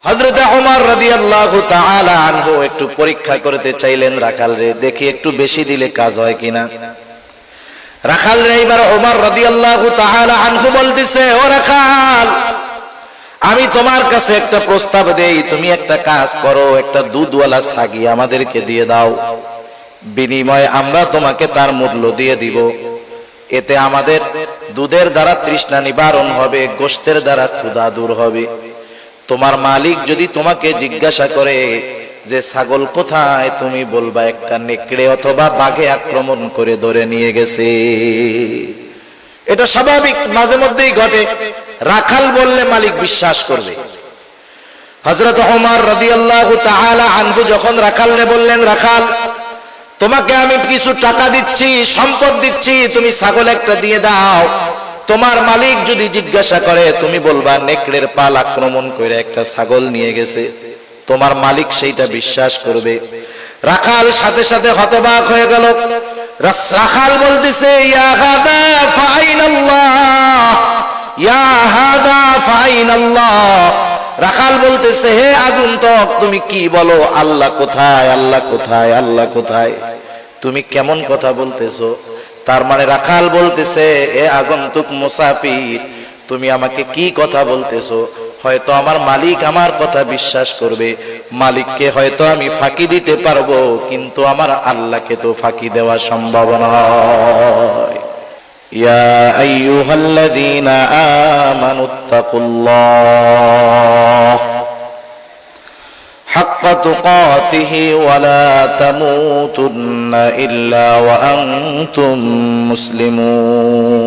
হযরত ওমর রাদিয়াল্লাহু তাআলা আনহু একটু পরীক্ষা করতে চাইলেন রাখাল রে, দেখি একটু বেশি দিলে কাজ হয় কিনা। রাখাল রে এবার ওমর রাদিয়াল্লাহু তাআলা আনহু বলতেছে, ও রাখাল, আমি তোমার কাছে একটা প্রস্তাব দেই, তুমি একটা কাজ করো, একটা দুধওয়ালা ছাগি আমাদেরকে দিয়ে দাও, বিনিময়ে আমরা তোমাকে তার মূল্য দিয়ে দিব। এতে আমাদের দুধের দ্বারা তৃষ্ণা নিবারণ হবে, গোশতের দ্বারা ক্ষুধা দূর হবে। তোমার মালিক যদি তোমাকে জিজ্ঞাসা করে যে ছাগল কোথায়, তুমি বলবা একটা নেকড়ে অথবা বাঘে আক্রমণ করে ধরে নিয়ে গেছে। এটা স্বাভাবিক, মাঝে মধ্যেই ঘটে। রাখাল বললে মালিক বিশ্বাস করবে। হযরত ওমর রাদিয়াল্লাহু তাআলা আনহু যখন রাখালরে বললেন, রাখাল, তোমাকে আমি কিছু টাকা দিচ্ছি, সম্পদ দিচ্ছি, তুমি ছাগল একটা দিয়ে দাও, তোমার মালিক যদি জিজ্ঞাসা করে তুমি বলবা নেকড়ের পাল আক্রমণ করে একটা ছাগল নিয়ে গেছে, তোমার মালিক সেইটা বিশ্বাস করবে। রাখাল সাথে সাথে হতবাক হয়ে গেল। রাখাল বলতেছে, ইয়া হাদা ফাইনাল্লাহ, ইয়া হাদা ফাইনাল্লাহ। রাখাল বলতেছে, হে আগন্তুক, তুমি কি বলো? আল্লাহ কোথায়, আল্লাহ কোথায়, আল্লাহ কোথায়? তুমি কেমন কথা বলতেছো? তার মানে রাখাল বলতেছে, এ আগন্তুক মুসাফির, তুমি আমাকে কি কথা বলতেছো? হয়তো আমার মালিক আমার কথা বিশ্বাস করবে, মালিককে হয়তো আমি ফাঁকি দিতে পারবো, কিন্তু আমার আল্লাহকে তো ফাঁকি দেওয়া সম্ভব নয়। ইয়া আইয়ুহাল্লাযীনা আমানুত্তাকুল্লাহ হাক্কা তুকাতিহি ওয়া লা তামুতুন্না ইল্লা ওয়া আনতুম মুসলিমুন।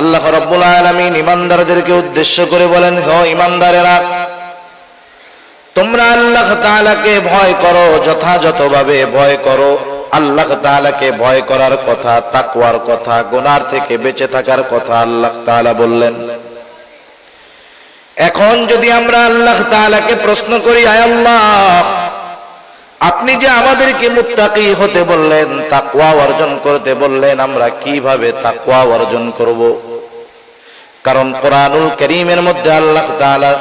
আল্লাহ রাব্বুল আলামিন ঈমানদারদেরকে উদ্দেশ্য করে বলেন, হে ঈমানদারেরা, তোমরা আল্লাহ তাআলাকে ভয় করো, যথাযথভাবে ভয় করো। আল্লাহ তাআলাকে ভয় করার কথা, তাকওয়ার কথা, গুনাহ থেকে বেঁচে থাকার কথা আল্লাহ তাআলা বললেন। এখন যদি আমরা আল্লাহ তাআলাকে প্রশ্ন করি, আয় আল্লাহ, আপনি যে আমাদেরকে মুত্তাকি হতে বললেন, তাকওয়া অর্জন করতে বললেন, আমরা কিভাবে তাকওয়া অর্জন করব? কারণ কোরআনুল কারীমের মধ্যে আল্লাহ তাআলা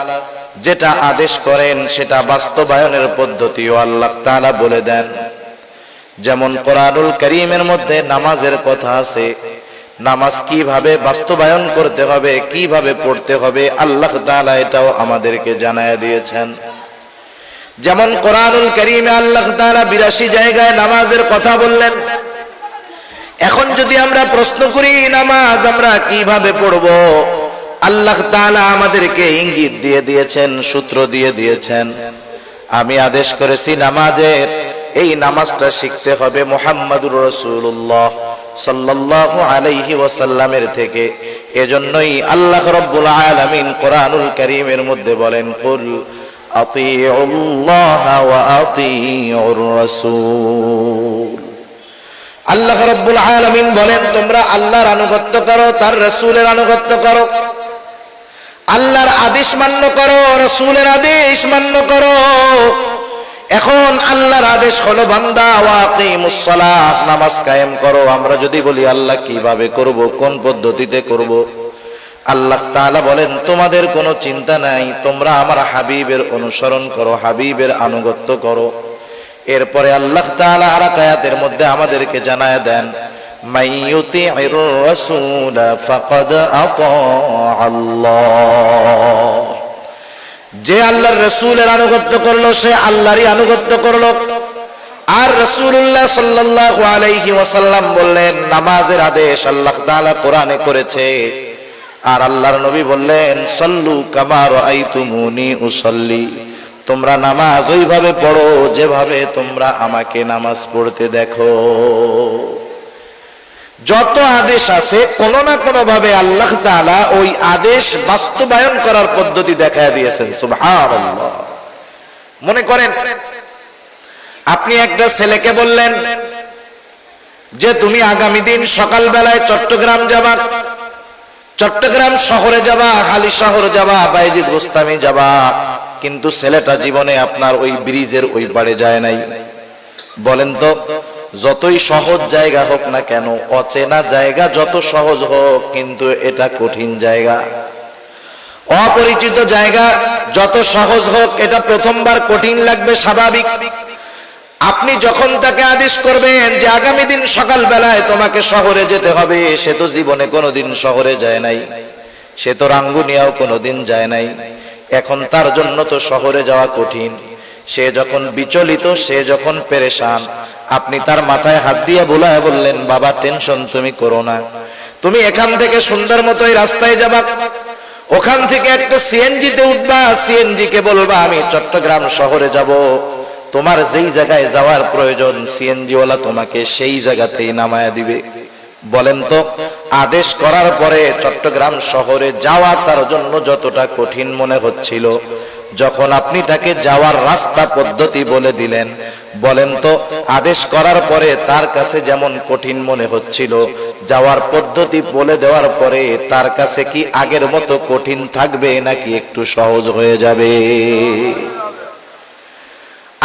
যেটা আদেশ করেন সেটা বাস্তবায়নের পদ্ধতিও আল্লাহ তাআলা বলে দেন। যেমন কোরআনুল কারীমের মধ্যে নামাজের কথা আছে, নামাজ কিভাবে বাস্তবায়ন করতে হবে, কিভাবে পড়তে হবে, আল্লাহ তাআলা এটাও আমাদেরকে জানায় দিয়েছেন। যেমন কোরআনুল কারীমে আল্লাহ তাআলা ৮২ জায়গায় নামাজের কথা বললেন। এখন যদি আমরা প্রশ্ন করি নামাজ আমরা কিভাবে পড়ব, আল্লাহ তাআলা আমাদেরকে ইঙ্গিত দিয়ে দিয়েছেন, সূত্র দিয়ে দিয়েছেন। আমি আদেশ করেছি নামাজের, এই নামাজটা শিখতে হবে মুহাম্মাদুর রাসূলুল্লাহ সাল্লাল্লাহু আলাইহি ওয়াসাল্লামের থেকে। এজন্যই আল্লাহ রাব্বুল আলামিন কোরআনুল কারীমের মধ্যে বলেন, কুল আতিউল্লাহ ওয়া আতিউর রাসূল। আল্লাহ রাব্বুল আলামিন বলেন, তোমরা আল্লাহর আনুগত্য করো, তার রাসূলের আনুগত্য করো। আল্লাহর আদেশ মান্য করো, রাসূলের আদেশ মান্য করো। এখন আল্লাহর আদেশ হলো বান্দা ওয়াকিমুস সালাত, নামাজ কায়েম করো। আমরা যদি বলি আল্লাহ কিভাবে করব, কোন পদ্ধতিতে করব, আল্লাহ তাআলা বলেন, তোমাদের কোনো চিন্তা নাই, তোমরা আমার হাবিবের অনুসরণ করো, হাবিবের আনুগত্য করো। এরপরে আল্লাহ তাআলা আর আয়াতের মধ্যে আমাদেরকে জানায় দেন, মাইয়ুতি'র রাসূল ফাকাদ আতাআল্লাহ। যে আল্লাহর রাসূলের আনুগত্য করলো সে আল্লাহরই আনুগত্য করলো। আর রাসূলুল্লাহ সাল্লাল্লাহু আলাইহি ওয়াসাল্লাম বললেন, নামাজের আদেশ আল্লাহ তাআলা কোরআনে করেছে। আর আল্লাহর নবী বললেন, সাল্লু কামা রাআইতুমুনি উসাল্লি, তোমরা নামাজ ওইভাবে পড়ো যেভাবে তোমরা আমাকে নামাজ পড়তে দেখো। যত আদেশ আছে কোন না কোন ভাবে আল্লাহ তাআলা ওই আদেশ বাস্তবায়ন করার পদ্ধতি দেখায় দিয়েছেন। সুবহানাল্লাহ। মনে করেন আপনি একটা ছেলেকে বললেন যে তুমি আগামী দিন সকাল বেলায় চট্টগ্রাম যাবা, চট্টগ্রাম শহরে যাবা, হালি শহর যাবা, বাইজিদ গোস্তামি যাবা, কিন্তু ছেলেটা জীবনে আপনার ওই ব্রিজের ওই পারে যায় নাই। বলেন তো, যতই সহজ জায়গা হোক না কেন, অচেনা জায়গা যত সহজ হোক, কিন্তু এটা কঠিন জায়গা। অপরিচিত জায়গা যত সহজ হোক, এটা প্রথমবার কঠিন লাগবে, স্বাভাবিক। আপনি যখন তাকে আদেশ করবেন যে আগামী দিন সকাল বেলায় তোমাকে শহরে যেতে হবে, সে তো জীবনে কোনোদিন শহরে যায় নাই, সে তো রাঙ্গুনিয়াও কোনোদিন যায় নাই, এখন তার জন্য তো শহরে যাওয়া কঠিন। সে যখন বিচলিত, সে যখন পেরেশান, আপনি তার মাথায় হাত দিয়ে বুলায় বললেন, বাবা টেনশন তুমি করো না, তুমি এখান থেকে সুন্দর মতো এই রাস্তায় যাবা, ওখান থেকে একটা সিএনজিতে উঠবা, সিএনজি কে বলবা আমি চট্টগ্রাম শহরে যাব, তোমার যেই জায়গায় যাওয়ার প্রয়োজন সিএনজি ওয়ালা তোমাকে সেই জায়গাতেই নামায়া দিবে। বলেন তো, আদেশ করার পরে চট্টগ্রাম শহরে যাওয়া তার জন্য যতটা কঠিন মনে হচ্ছিল, যখন আপনি তাকে যাওয়ার রাস্তা পদ্ধতি বলে দিলেন, বলেন তো আদেশ করার পরে তার কাছে যেমন কঠিন মনে হচ্ছিল, যাওয়ার পদ্ধতি বলে দেওয়ার পরে তার কাছে কি আগের মতো কঠিন থাকবে নাকি একটু সহজ হয়ে যাবে?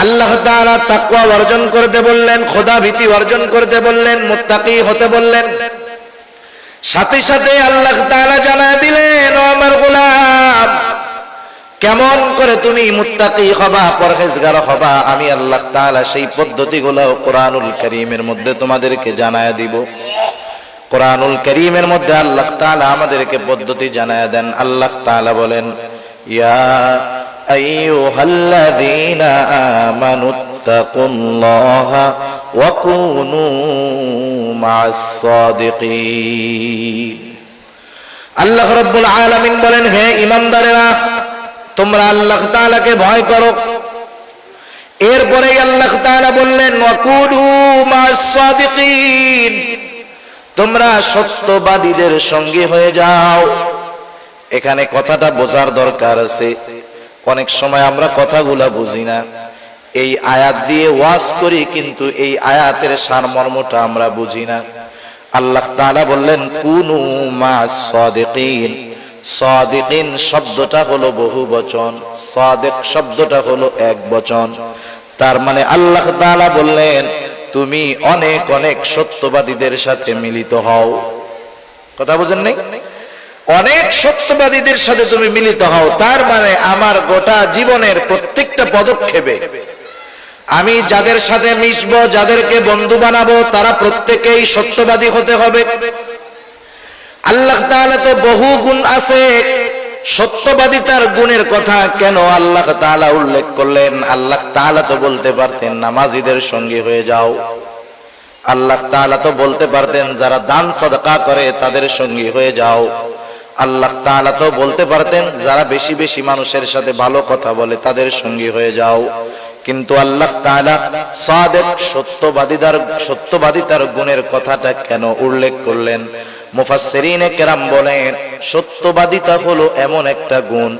আল্লাহ তাআলা তাকওয়া অর্জন করতে বললেন, খোদা ভীতি অর্জন করতে বললেন, মুত্তাকি হতে বললেন। সাথে সাথে আল্লাহ তাআলা জানায় দিলেন, ও আমার গোলাম, কেমন করে তুমি মুত্তাকি হবা, পরহেজগার হবা, আমি আল্লাহ তাআলা সেই পদ্ধতিগুলো কোরআনুল কারীমের মধ্যে তোমাদেরকে জানায়া দিব। কোরআনুল কারীমের মধ্যে আল্লাহ তাআলা আমাদেরকে পদ্ধতি জানায়া দেন। আল্লাহ তাআলা বলেন, ইয়া আইয়ুহাল্লাযীনা আমানুত্তাকুল্লাহা ওয়া কুনু মা'আস সাদিকিন। আল্লাহ রাব্বুল আলামিন বলেন, হে ঈমানদারেরা, তোমরা আল্লাহ তাআলাকে ভয় করো। এরপরে আল্লাহ তাআলা বললেন, ওয়া কুনু মা'আস সাদিকিন, তোমরা সত্যবাদীদের সঙ্গে হয়ে যাও। এখানে কথাটা বোঝার দরকার আছে। অনেক সময় আমরা কথাগুলা বুঝি না, এই আয়াত দিয়ে ওয়াজ করি, কিন্তু এই আয়াতের সারমর্মটা আমরা বুঝি না। আল্লাহ তাআলা বললেন, কুনু মা'আস সাদিকিন। সাদিকিন শব্দটা হলো বহু বচন, সাদিক শব্দটা হলো এক বচন। তার মানে আল্লাহ তাআলা বললেন, তুমি অনেক অনেক সত্যবাদীদের সাথে মিলিত হও। কথা বুঝেন নাই? অনেক সত্যবাদীদের সাথে তুমি মিলিত হও। তার মানে আমার গোটা জীবনের প্রত্যেকটা পদক্ষেপে আমি যাদের সাথে মিশবো, যাদেরকে বন্ধু বানাবো, তারা প্রত্যেকেই সত্যবাদী হতে হবে। আল্লাহ তাআলা তো বহু গুণ আছে, সত্যবাদিতার গুণের কথা কেন আল্লাহ তাআলা উল্লেখ করলেন? আল্লাহ তাআলা তো বলতে পারতেন নামাজীদের সঙ্গে হয়ে যাও, আল্লাহ তাআলা তো বলতে পারতেন যারা দান সাদকা করে তাদের সঙ্গে হয়ে যাও, আল্লাহ তাআলা তো বলতে পারতেন যারা বেশি বেশি মানুষের সাথে ভালো কথা বলে তাদের সঙ্গে হয়ে যাও। কিন্তু আল্লাহ তাআলা সাদিক সত্যবাদিতার গুণের কথাটা কেন উল্লেখ করলেন? মুফাসসিরিনে কেরাম বলেন, সত্যবাদিতা হলো এমন একটা গুণ,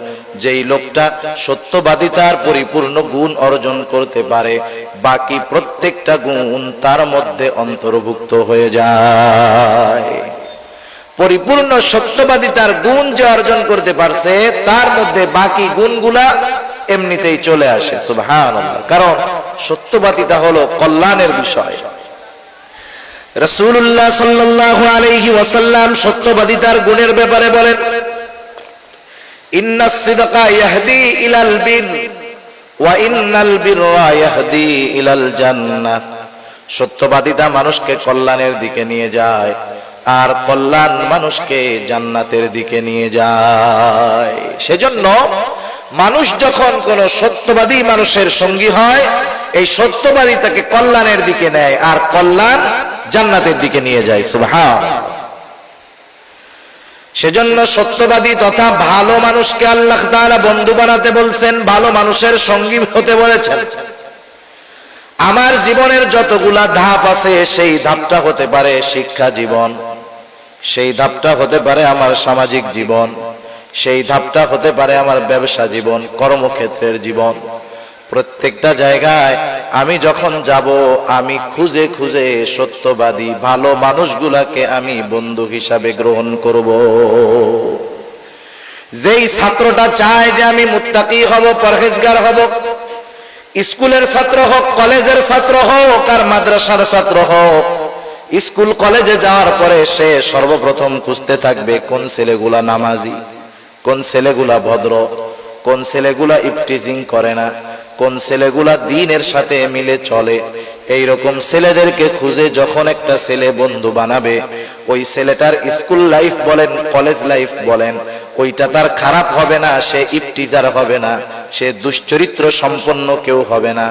যেই লোকটা সত্যবাদিতার পরিপূর্ণ গুণ অর্জন করতে পারে, বাকি প্রত্যেকটা গুণ তার মধ্যে অন্তর্ভুক্ত হয়ে যায়। পরিপূর্ণ সত্যবাদিতার গুণ যে অর্জন করতে পারছে, তার মধ্যে বাকি গুণগুলা এমনিতেই চলে আসে। সুবহানাল্লাহ। কারণ সত্যবাদিতা হলো কল্যাণের বিষয়। রাসূলুল্লাহ সাল্লাল্লাহু আলাইহি ওয়াসাল্লাম সত্যবাদিতার গুণের ব্যাপারে বলেন, ইন্নাস সিদকা ইয়াহদি ইলাল বির ওয়া ইন্নাল বিররা ইয়াহদি ইলাল জান্নাহ। সত্যবাদিতা মানুষকে কল্যাণের দিকে নিয়ে যায়, আর কল্যাণ মানুষকে জান্নাতের দিকে নিয়ে যায়। সেজন্য মানুষ যখন কোন সত্যবাদী মানুষের সঙ্গী হয়, এই সত্যবাদী তাকে কল্যাণের দিকে নেয়, আর কল্যাণ জান্নাতের দিকে নিয়ে যায়। সুবহানাল্লাহ। সেজন্য সত্যবাদী তথা ভালো মানুষকে আল্লাহ তাআলা বন্ধু বানাতে বলছেন, ভালো মানুষের সঙ্গী হতে বলেছেন। আমার জীবনের যতগুলা ধাপ আছে, সেই ধাপটা হতে পারে শিক্ষা জীবন, সেই ধাপটা হতে পারে আমার সামাজিক জীবন, সেই ধাপটা হতে পারে আমার ব্যবসা জীবন, কর্মক্ষেত্রের জীবন। প্রত্যেকটা জায়গায় আমি যখন যাব, আমি খুঁজে খুঁজে সত্যবাদী ভালো মানুষগুলাকে আমি বন্ধু হিসাবে গ্রহণ করব। যেই ছাত্রটা চায় যে আমি মুত্তাকি হব, পরহেজগার হব, স্কুলের ছাত্র হোক, কলেজের ছাত্র হোক, আর মাদ্রাসার ছাত্র হোক, স্কুল কলেজে যাওয়ার পরে সে সর্বপ্রথম খুঁজতে থাকবে কোন ছেলেগুলা নামাজি, কোন ছেলেগুলা ভদ্র, কোন ছেলেগুলা ইফটিজিং করে না, কোন ছেলেগুলা দ্বীনের সাথে মিলে চলে, এই রকম ছেলেদেরকে খুঁজে যখন একটা ছেলে বন্ধু বানাবে, ওই ছেলেটার স্কুল লাইফ বলেন, কলেজ লাইফ বলেন, ওইটা তার খারাপ হবে না, সে ইফটিজার হবে না, সে দুশ্চরিত্র সম্পন্ন কেউ হবে না।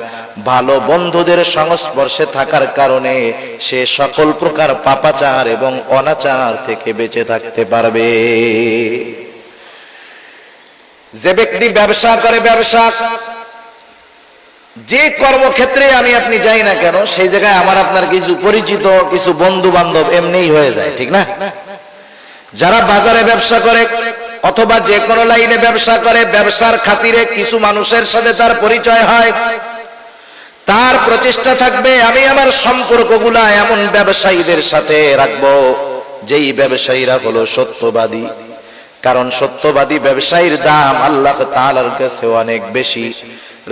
ভালো বন্ধুদের সংস্পর্শে থাকার কারণে সে সকল প্রকার পাপাচার এবং অনাচার থেকে বেঁচে থাকতে পারবে। যে ব্যক্তি ব্যবসা করে, ব্যবসা যে কর্মক্ষেত্রে আমি আপনি যাই না কেন, সেই জায়গায় আমার আপনার কিছু পরিচিত, কিছু বন্ধু বান্ধব এমনিই হয়ে যায়, ঠিক না? যারা বাজারে ব্যবসা করে অথবা যে কোনো লাইনে ব্যবসা করে, ব্যবসার খাতিরে কিছু মানুষের সাথে তার পরিচয় হয়, তার প্রচেষ্টা থাকবে আমি আমার সম্পর্কগুলা এমন ব্যবসায়ীদের সাথে রাখবো যেই ব্যবসায়ীরা হলো সত্যবাদী। কারণ সত্যবাদী ব্যবসায়ীর দাম আল্লাহ তাআলার কাছে অনেক বেশি।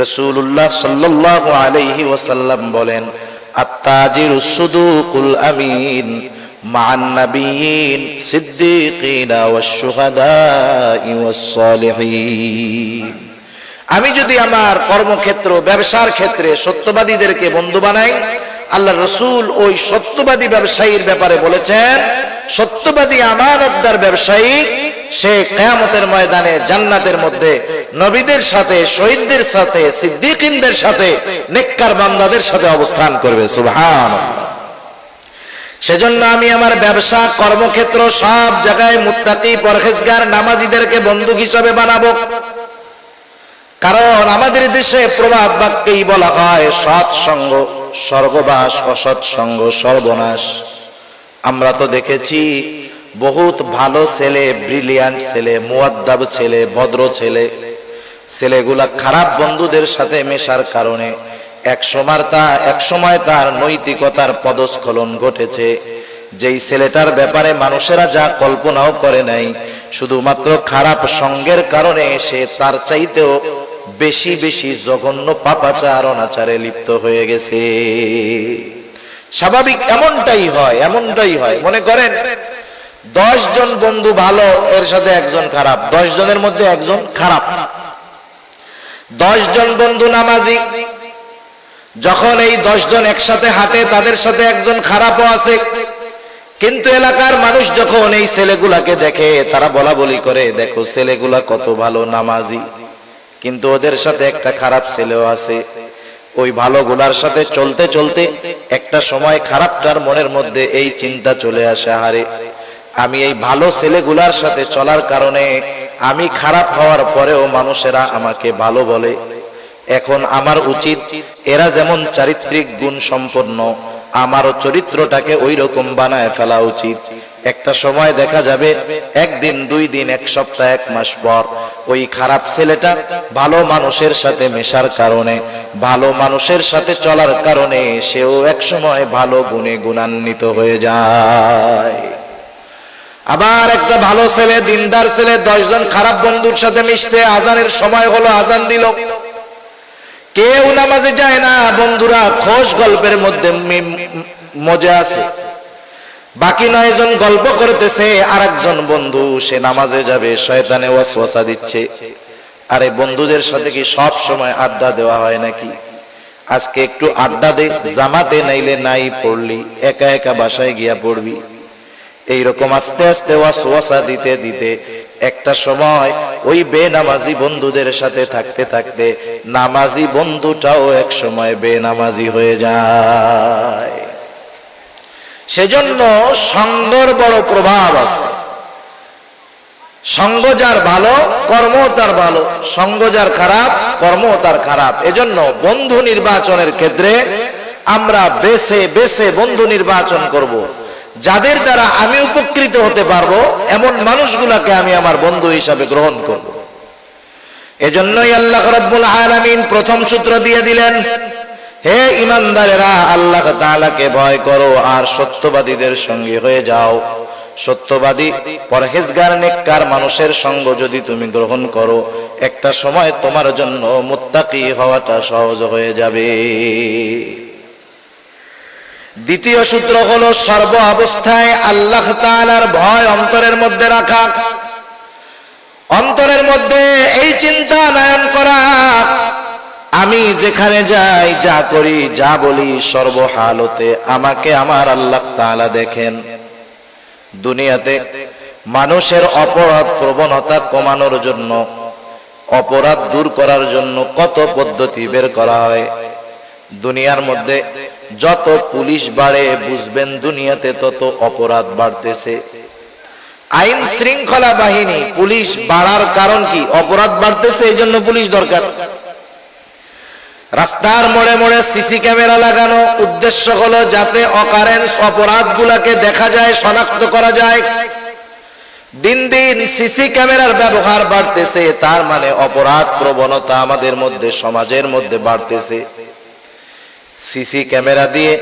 রাসূলুল্লাহ সাল্লাল্লাহু আলাইহি ওয়াসাল্লাম বলেন, আত-তাজিরুস সুদুকুল আমিন মা'আন নাবিয়্যিন সিদ্দীকিনা ওয়াশ-শুহাদা'i ওয়াস-সালিহিন। আমি যদি আমার কর্মক্ষেত্র, ব্যবসার ক্ষেত্রে সত্যবাদীদেরকে বন্ধু বানাই, আল্লাহর রাসূল ওই সত্যবাদী ব্যবসায়ীর ব্যাপারে বলেছেন, সত্যবাদী আমানতদার ব্যবসায়ী সে কিয়ামতের ময়দানে জান্নাতের মধ্যে নবীদের সাথে, শহীদদের সাথে, সিদ্দিকিনদের সাথে, নেককার বান্দাদের সাথে অবস্থান করবে। সুবহানাল্লাহ। সেজন্য আমি আমার ব্যবসা, কর্মক্ষেত্র সব জায়গায় মুত্তাকি, পরহেজগার, নামাজীদেরকে বন্ধু হিসাবে বানাবো। কারণ আমাদের দেশে প্রবাদ বাক্যেই বলা হয়, সৎ সঙ্গ স্বর্গবাস, অসৎ সঙ্গ সর্বনাশ। আমরা তো দেখেছি বহুত ভালো ছেলে, ব্রিলিয়ান্ট ছেলে, মুয়াদ্দাব ছেলে, ভদ্র ছেলে, ছেলেগুলা খারাপ বন্ধুদের সাথে মেশার কারণে এক সময় তার নৈতিকতার পদস্খলন ঘটেছে। যেই ছেলেটার ব্যাপারে মানুষেরা যা কল্পনাও করে নাই, শুধুমাত্র খারাপ সঙ্গের কারণে সে তার চাইতেও বেশি বেশি জঘন্য পাপাচার, অনাচারে লিপ্ত হয়ে গেছে। স্বাভাবিক এমনটাই হয়, এমনটাই হয়। মনে করেন 10 জন বন্ধু ভালো, এর সাথে একজন খারাপ, 10 জনের মধ্যে একজন খারাপ। 10 জন বন্ধু নামাজি, যখন এই 10 জন একসাথে হাঁটে, তাদের সাথে একজন খারাপও আছে। কিন্তু এলাকার মানুষ যখন এই ছেলেগুলাকে দেখে, তারা বলা বলি করে, দেখো ছেলেগুলা কত ভালো নামাজি, কিন্তু ওদের সাথে একটা খারাপ ছেলেও আছে। ওই ভালো গুলার সাথে চলতে চলতে একটা সময় খারাপটার মনের মধ্যে এই চিন্তা চলে আসে, আরে আমি এই ভালো ছেলেগুলার সাথে চলার কারণে আমি খারাপ হওয়ার পরেও মানুষেরা আমাকে ভালো বলে। এখন আমার উচিত এরা যেমন চারিত্রিক গুণ সম্পন্ন, আমারও চরিত্রটাকে ওই রকম বানায় ফেলা উচিত। একটা সময় দেখা যাবে, একদিন, 2 দিন, 1 সপ্তাহ, 1 মাস পর ওই খারাপ ছেলেটা ভালো মানুষের সাথে মেশার কারণে, ভালো মানুষের সাথে চলার কারণে সেও এক সময় ভালো গুণে গুণান্বিত হয়ে যায়। আবার একটা ভালো ছেলে, দিনদার ছেলে 10 জন খারাপ বন্ধুর সাথে মিশতে, আজানের সময় হলো, আজান দিল, কেউ নামাজে যায় না, বন্ধুরা খোশ গল্পের মধ্যে মজা আছে। বাকি 9 জন গল্প করতেছে, আর একজন বন্ধু সে নামাজে যাবে, শয়তানে ওয়াসওয়াসা দিচ্ছে, আরে বন্ধুদের সাথে কি সব সময় আড্ডা দেওয়া হয় নাকি? আজকে একটু আড্ডা দে, জামাতে নাইলে নাই পড়লি, একা একা বাসায় গিয়া পড়বি। এইরকম আস্তে আস্তে ওয়াসওয়াসা দিতে দিতে একটা সময় ওই বেনামাজি বন্ধুদের সাথে থাকতে থাকতে নামাজি বন্ধুটাও এক সময় বেনামাজি হয়ে যায়। সেজন্য সঙ্গের বড় প্রভাব আছে। সঙ্গ যার ভালো, কর্ম তার ভালো, সঙ্গ যার খারাপ, কর্ম তার খারাপ। এজন্য বন্ধু নির্বাচনের ক্ষেত্রে আমরা বেছে বেছে বন্ধু নির্বাচন করব। যাদের দ্বারা আমি উপকৃত হতে পারবো এমন মানুষগুলাকে আমি আমার বন্ধু হিসাবে গ্রহণ করব। এজন্যই আল্লাহ রাব্বুল আলামিন প্রথম সূত্র দিয়ে দিলেন, হে ঈমানদারেরা, আল্লাহ তাআলাকে ভয় করো আর সত্যবাদীদের সঙ্গে হয়ে যাও। সত্যবাদী, পরহেজগার, নেককার মানুষের সঙ্গ যদি তুমি গ্রহণ করো, একটা সময় তোমার জন্য মুত্তাকি হওয়াটা সহজ হয়ে যাবে। দ্বিতীয় সূত্র হলো সর্ব অবস্থায় আল্লাহ তাআলার ভয় অন্তরের মধ্যে রাখা। অন্তরের মধ্যে এই চিন্তা নয়ন করা, আমি যেখানে যাই, যা করি, যা বলি, সর্বহালতে আমাকে আমার আল্লাহ তাআলা দেখেন। দুনিয়াতে মানুষের অপরাধ প্রবণতা কমানোর জন্য, অপরাধ দূর করার জন্য কত পদ্ধতি বের করা হয়। দুনিয়ার মধ্যে যত পুলিশ বাড়ে, বুঝবেন দুনিয়াতে তত অপরাধ বাড়তেছে। আইন শৃঙ্খলা বাহিনী, পুলিশ বাড়ার কারণ কি? অপরাধ বাড়তেছে, এই জন্য পুলিশ দরকার। রাস্তার মোড়ে মোড়ে সিসি ক্যামেরা লাগানো, উদ্দেশ্য হলো যাতে অকারেন্স অপরাধগুলোকে দেখা যায়, শনাক্ত করা যায়। দিন দিন সিসি ক্যামেরার ব্যবহার বাড়তেছে, তার মানে অপরাধ প্রবণতা আমাদের মধ্যে, সমাজের মধ্যে বাড়তেছে। সিসি ক্যামেরা দিয়ে,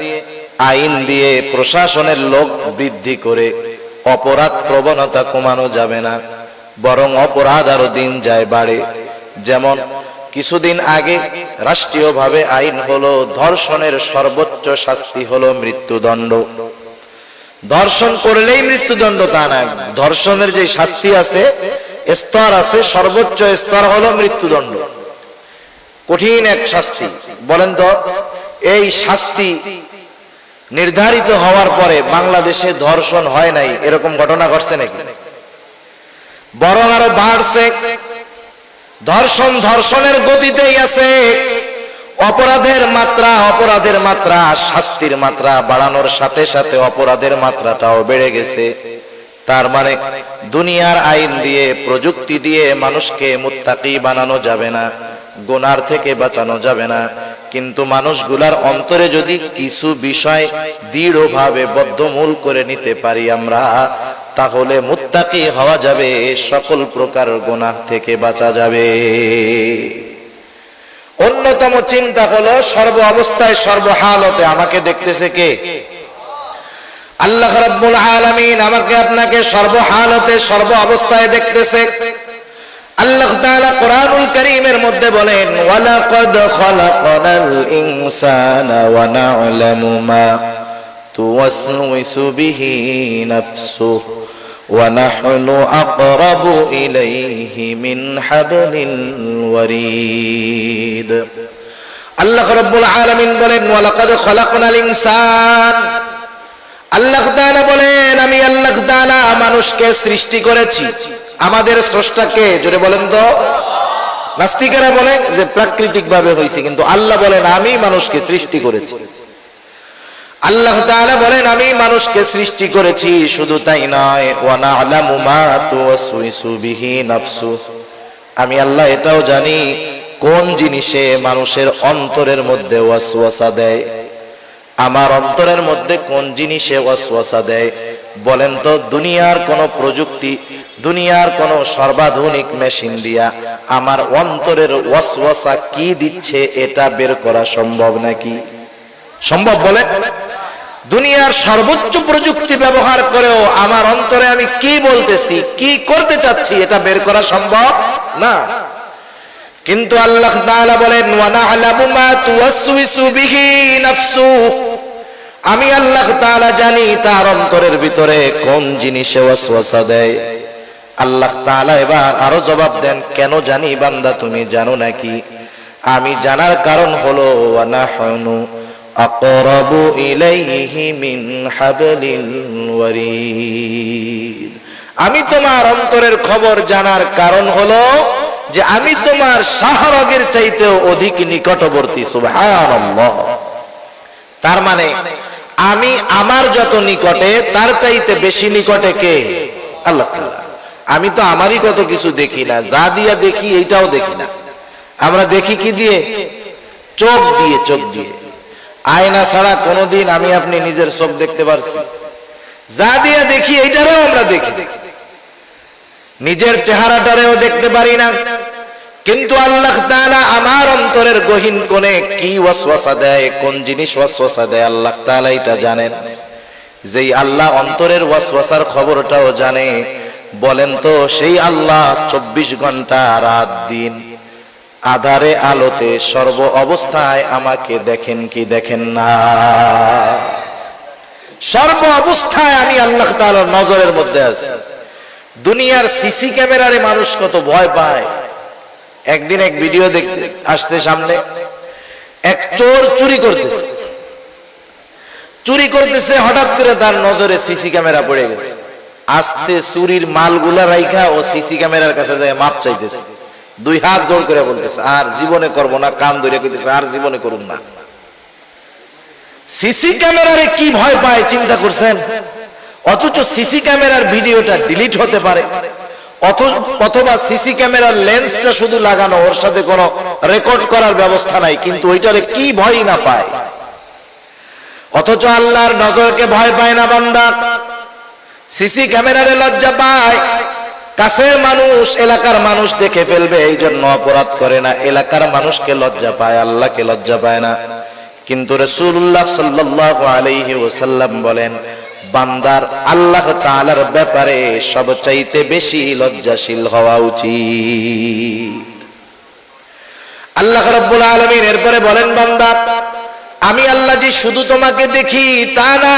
আইন দিয়ে, প্রশাসনের লোক বৃদ্ধি করে অপরাধ প্রবণতা কমানো যাবে না, বরং অপরাধ আরো দিন যায় বাড়ে। যেমন কিছুদিন আগে রাষ্ট্রীয়ভাবে আইন হলো ধর্ষণের সর্বোচ্চ শাস্তি হলো মৃত্যুদণ্ড। ধর্ষণ করলেই মৃত্যুদণ্ড তা না, ধর্ষণের যে শাস্তি আছে, স্তর আছে, সর্বোচ্চ স্তর হলো মৃত্যুদণ্ড। কঠিন এক শাস্তি। বলেন তো, এই শাস্তি নির্ধারিত হওয়ার পরে বাংলাদেশে ধর্ষণ হয় নাই, এরকম ঘটনা ঘটছে নাকি? বরং আরো বাড়ছে। ধর্ষণ ধর্ষণের গতিতেই আছে। অপরাধের মাত্রা, শাস্তির মাত্রা বাড়ানোর সাথে সাথে অপরাধের মাত্রাটাও বেড়ে গেছে। তার মানে দুনিয়ার আইন দিয়ে, প্রযুক্তি দিয়ে মানুষকে মুত্তাকি বানানো যাবে না, গুনার থেকে বাঁচানো যাবে না। কিন্তু মানুষগুলার অন্তরে যদি কিছু বিষয় দৃঢ়ভাবে বদ্ধমূল করে নিতে পারি আমরা, তাহলে মুত্তাকি হওয়া যাবে, সকল প্রকার গুনাহ থেকে বাঁচা যাবে। অন্যতম চিন্তা হলো সর্ব অবস্থায়, সর্বহালতে আমাকে দেখতেছে কে? আল্লাহ রাব্বুল আলামিন আমাকে আপনাকে সর্বহালতে, সর্ব অবস্থায় দেখতেছে। আল্লাহ তাআলা কোরআনুল কারীমের মধ্যে বলেন, ওয়ালাকাদ খালাকনাল ইনসানা ওয়া না'লামু মা তুওয়াসওয়িসু বিহি নাফসুহু ওয়া নাহনু আকরাবু ইলাইহি মিন হাবলিল ওয়ারিদ। আল্লাহ রাব্বুল আলামিন বলেন, ওয়ালাকাদ খালাকনাল ইনসান। আল্লাহ তাআলা বলেন, আমি আল্লাহ তাআলা মানুষকে সৃষ্টি করেছি। আমাদের স্রষ্টাকে, জোরে বলেন তো। নাস্তিকেরা বলে যে প্রাকৃতিক ভাবে হয়েছে, কিন্তু আল্লাহ বলেন আমি মানুষকে সৃষ্টি করেছি। আল্লাহ তাআলা বলেন আমি মানুষকে সৃষ্টি করেছি। শুধু তাই নয়, ওয়া না'লামু মা তুওয়াসওয়িসু বিহি নাফসুহু, আমি আল্লাহ এটাও জানি কোন জিনিসে মানুষের অন্তরের মধ্যে ওয়াসওয়াসা দেয়। আমার অন্তরের মধ্যে কোন জিনিসে ওয়াসওয়াসা দেয়? বলেন তো, দুনিয়ার কোন প্রযুক্তি, দুনিয়ার কোন সর্বাধুনিক মেশিন দিয়া আমার অন্তরের ওয়াসওয়াসা কি দিচ্ছে এটা বের করা সম্ভব নাকি? সম্ভব? বলেন। দুনিয়ার সর্বোচ্চ প্রযুক্তি ব্যবহার করেও আমার অন্তরে আমি কি বলতেছি, কি করতে চাচ্ছি, এটা বের করা সম্ভব না। কিন্তু আল্লাহ তাআলা বলেন, ওয়া না'লামু মা তুওয়াসওয়িসু বিহি নাফসুহু, আমি আল্লাহ তাআলা জানি তার অন্তরের ভিতরে কোন জিনিসে ওয়াসওয়াসা দেয়। আল্লাহ তাআলা এবার আরো জবাব দেন, কেন জানি বান্দা, তুমি জানো নাকি? আমি জানার কারণ হলো, ওয়া নাহনু আকরাবু ইলাইহি মিন হাবলিল ওয়ারিদ। আমি তোমার অন্তরের খবর জানার কারণ হলো যে আমি তোমার শাহরগের চাইতেও অধিক নিকটবর্তী। সুবহানাল্লাহ। তার মানে আমি আমার যত নিকটে, তার চাইতে বেশি নিকটে কে? আল্লাহ তাআলা। আমি তো আমারই কত কিছু দেখি না, যা দিয়া দেখি এইটাও দেখি না। আমরা দেখি কি দিয়ে? চোখ দিয়ে। চোখ দিয়ে। আয়না ছাড়া কোনোদিন আমি আপনি নিজের চোখ দেখতে পারছি? যা দিয়া দেখি এইটারও আমরা দেখি, নিজের চেহারাটারেও দেখতে পারি না। কিন্তু আল্লাহ তাআলা আমার অন্তরের গহীন কোণে কি ওয়াসওয়াসা দেয়, কোন জিনিস ওয়াসওয়াসা দেয়, আল্লাহ তাআলা এটা জানেন। যেই আল্লাহ অন্তরের ওয়াসওয়াসার খবরটাও জানে, বলেন তো সেই আল্লাহ 24 ঘন্টা রাত দিন, আধারে আলোতে, সর্ব অবস্থায় আমাকে দেখেন কি দেখেন না? সর্ব অবস্থায় আমি আল্লাহ তাআলার নজরের মধ্যে আছি। দুনিয়ার সিসি ক্যামেরারে মানুষ কত ভয় পায়। একদিন এক ভিডিও দেখতে আসছে সামনে, এক চোর চুরি করতেছে, হঠাৎ করে তার নজরে সিসি ক্যামেরা পড়ে গেছে। আস্তে চুরির মালগুলা রাইখা ও সিসি ক্যামেরার কাছে যায় মাপ চাইতেছে, দুই হাত জোর করে বলতেছে আর জীবনে করবো না, কান ধরে কইতেছে আর জীবনে করুন না। সিসি ক্যামেরারে কি ভয় পায় চিন্তা করছেন? অথচ সিসি ক্যামেরার ভিডিওটা ডিলিট হতে পারে, অথবা সিসি ক্যামেরার লেন্সটা শুধু লাগানো, ওর সাথে কোনো রেকর্ড করার ব্যবস্থা নাই, কিন্তু ওইটারে কি ভয় না পায়। অথচ আল্লাহর নজরকে ভয় পায় না বান্দা, সিসি ক্যামেরারে লজ্জা পায়। কাছের মানুষ, এলাকার মানুষ দেখে ফেলবে এই জন্য অপরাধ করে না, এলাকার মানুষকে লজ্জা পায়, আল্লাহকে লজ্জা পায় না। কিন্তু রাসূলুল্লাহ সাল্লাল্লাহু আলাইহি ওয়াসাল্লাম বলেন, বান্দার আল্লাহ তাআলার ব্যাপারে সবচাইতে বেশি লজ্জাশীল হওয়া উচিত। আল্লাহ রাব্বুল আলামিন এরপরে বলেন, বান্দা আমি আল্লাহ যে শুধু তোমাকে দেখি তা না,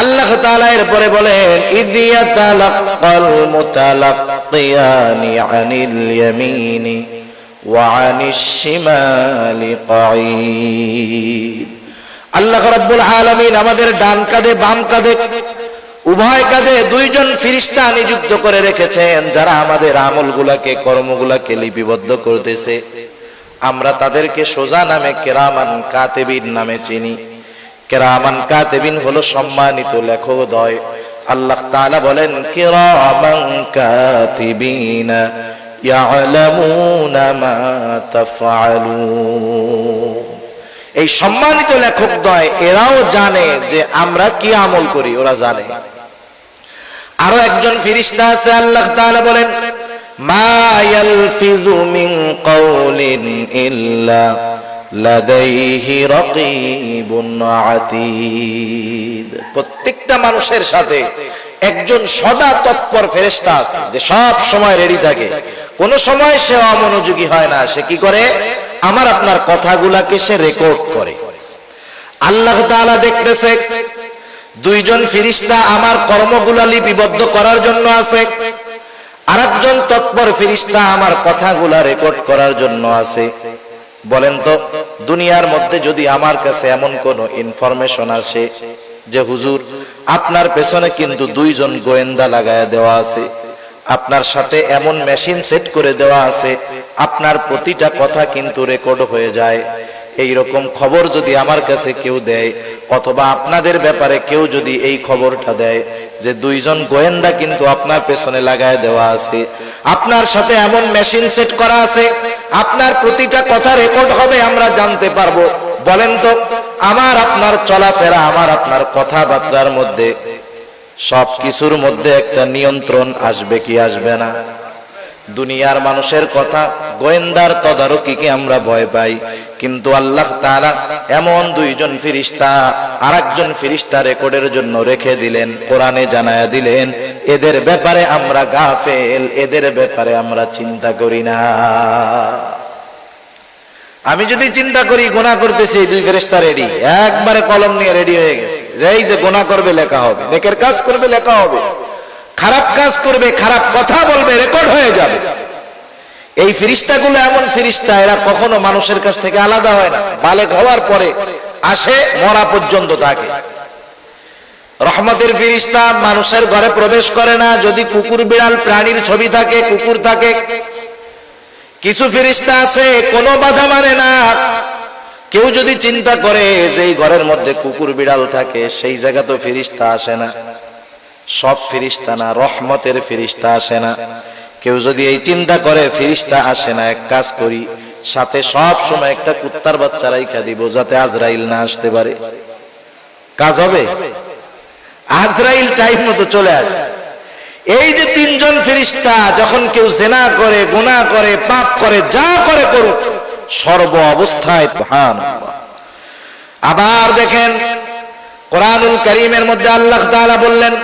আল্লাহ তাআলা এরপরে বলেন, ইদিয়া তালাক্কাল মুতালাক্কিয়ানি আনিল ইয়ামিনি ওয়া আনিশ শিমালি কাঈদ। আল্লাহ রাব্বুল আলামিন আমাদের ডান কাঁধে বাম কাঁধে উভয় কাঁধে দুইজন ফেরেশতা নিযুক্ত করে রেখেছেন, যারা আমাদের আমলগুলোকে কর্মগুলোকে লিপিবদ্ধ করতেছে। আমরা তাদেরকে সোজা নামে কিরামান কাতিবিন নামে চিনি। কিরামান কাতিবিন হলো সম্মানিত লেখকদ্বয়। আল্লাহ তাআলা বলেন, কিরামান কাতিবিনা ইয়ালামুনা মা তাফআলুন। এই সম্মানিত লেখকদ্বয় এরাও জানে যে আমরা কি আমল করি, ওরা জানে। আরো একজন ফেরেশতা আছে, আল্লাহ তাআলা বলেন, মা ইয়ালফিযু মিন কাওলিন ইল্লা লাদাইহি রাকীবুন আতীদ। প্রত্যেকটা মানুষের সাথে একজন সদা তৎপর ফেরেশতা আছে, যে সব সময় রেডি থাকে, কোন সময় সে অমনোযোগী হয় না। সে কি করে? আমার আপনার কথাগুলাকে সে রেকর্ড করে। আল্লাহ তাআলা দেখতেছে, দুইজন ফেরেশতা আমার কর্মগুলা লিপিবদ্ধ করার জন্য আছে, আরেকজন তৎপর ফেরেশতা আমার কথাগুলা রেকর্ড করার জন্য আছে। বলেন তো, দুনিয়ার মধ্যে যদি আমার কাছে এমন কোন ইনফরমেশন আসে যে হুজুর আপনার পেছনে কিন্তু দুইজন গোয়েন্দা লাগায়া দেওয়া আছে, আপনার সাথে এমন মেশিন সেট করে দেওয়া আছে, আপনার প্রতিটা কথা কিন্তু রেকর্ড হয়ে যায়, এই রকম খবর যদি আমার কাছে কেউ দেয়, অথবা আপনাদের ব্যাপারে কেউ যদি এই খবরটা দেয় যে দুইজন গোয়েন্দা কিন্তু আপনার পেছনে লাগায় দেওয়া আছে, আপনার সাথে এমন মেশিন সেট করা আছে, আপনার প্রতিটা কথা রেকর্ড হবে, আমরা জানতে পারবো। বলেন তো, আমার আপনার চলাফেরা, আমার আপনার কথাবার্তার মধ্যে সবকিছুর মধ্যে একটা নিয়ন্ত্রণ আসবে কি আসবে না? দুনিয়ার মানুষের কথা, গোয়েন্দার তদারকিকে আমরা ভয় পাই, কিন্তু আল্লাহ তাআলা এমন দুইজন ফেরেশতা আরেকজন ফেরেশতা রেকর্ডের জন্য রেখে দিলেন, কোরআনে জানায়া দিলেন, এদের ব্যাপারে আমরা গাফেল, এদের ব্যাপারে আমরা চিন্তা করি না। আমি যদি চিন্তা করি গুনাহ করতেছি, দুই ফেরেশতা রেডি, একবারে কলম নিয়ে রেডি হয়ে গেছে, এই যে গুনাহ করবে লেখা হবে, নেকের কাজ করবে লেখা হবে, খারাপ কাজ করবে, খারাপ কথা বলবে, রেকর্ড হয়ে যাবে। এই ফেরেশতাগুলো এমন ফেরেশতা, এরা কখনো মানুষের কাছ থেকে আলাদা হয় না, বালেগ হওয়ার পরে আসে, মরা পর্যন্ত থাকে। রহমতের ফেরেশতা মানুষের ঘরে প্রবেশ করে না যদি কুকুর বিড়াল প্রাণীর ছবি থাকে, কুকুর থাকে। কিছু ফেরেশতা আছে কোনো বাধা মানে না, কেউ যদি চিন্তা করে যে এই ঘরের মধ্যে কুকুর বিড়াল থাকে, সেই জায়গা তো ফেরেশতা আসে না। সব ফেরেশতা না, রহমতের ফেরেশতা আসে না। কেউ যদি এই চিন্তা করে ফেরেশতা আসে না, এক কাজ করি, সাথে সব সময় একটা কুত্তার বাচ্চা রাইখা দিব, যাতে আজরাইল না আসতে পারে। কাজ হবে? আজরাইল টাইম মতো চলে আসে। এই যে তিনজন ফেরেশতা, যখন কেউ জিনা করে, গুনাহ করে, পাপ করে, যা করে করুক, সর্ব অবস্থায় সুবহানাল্লাহ। আবার দেখেন কোরআনুল কারীমের মধ্যে আল্লাহ তাআলা বললেন,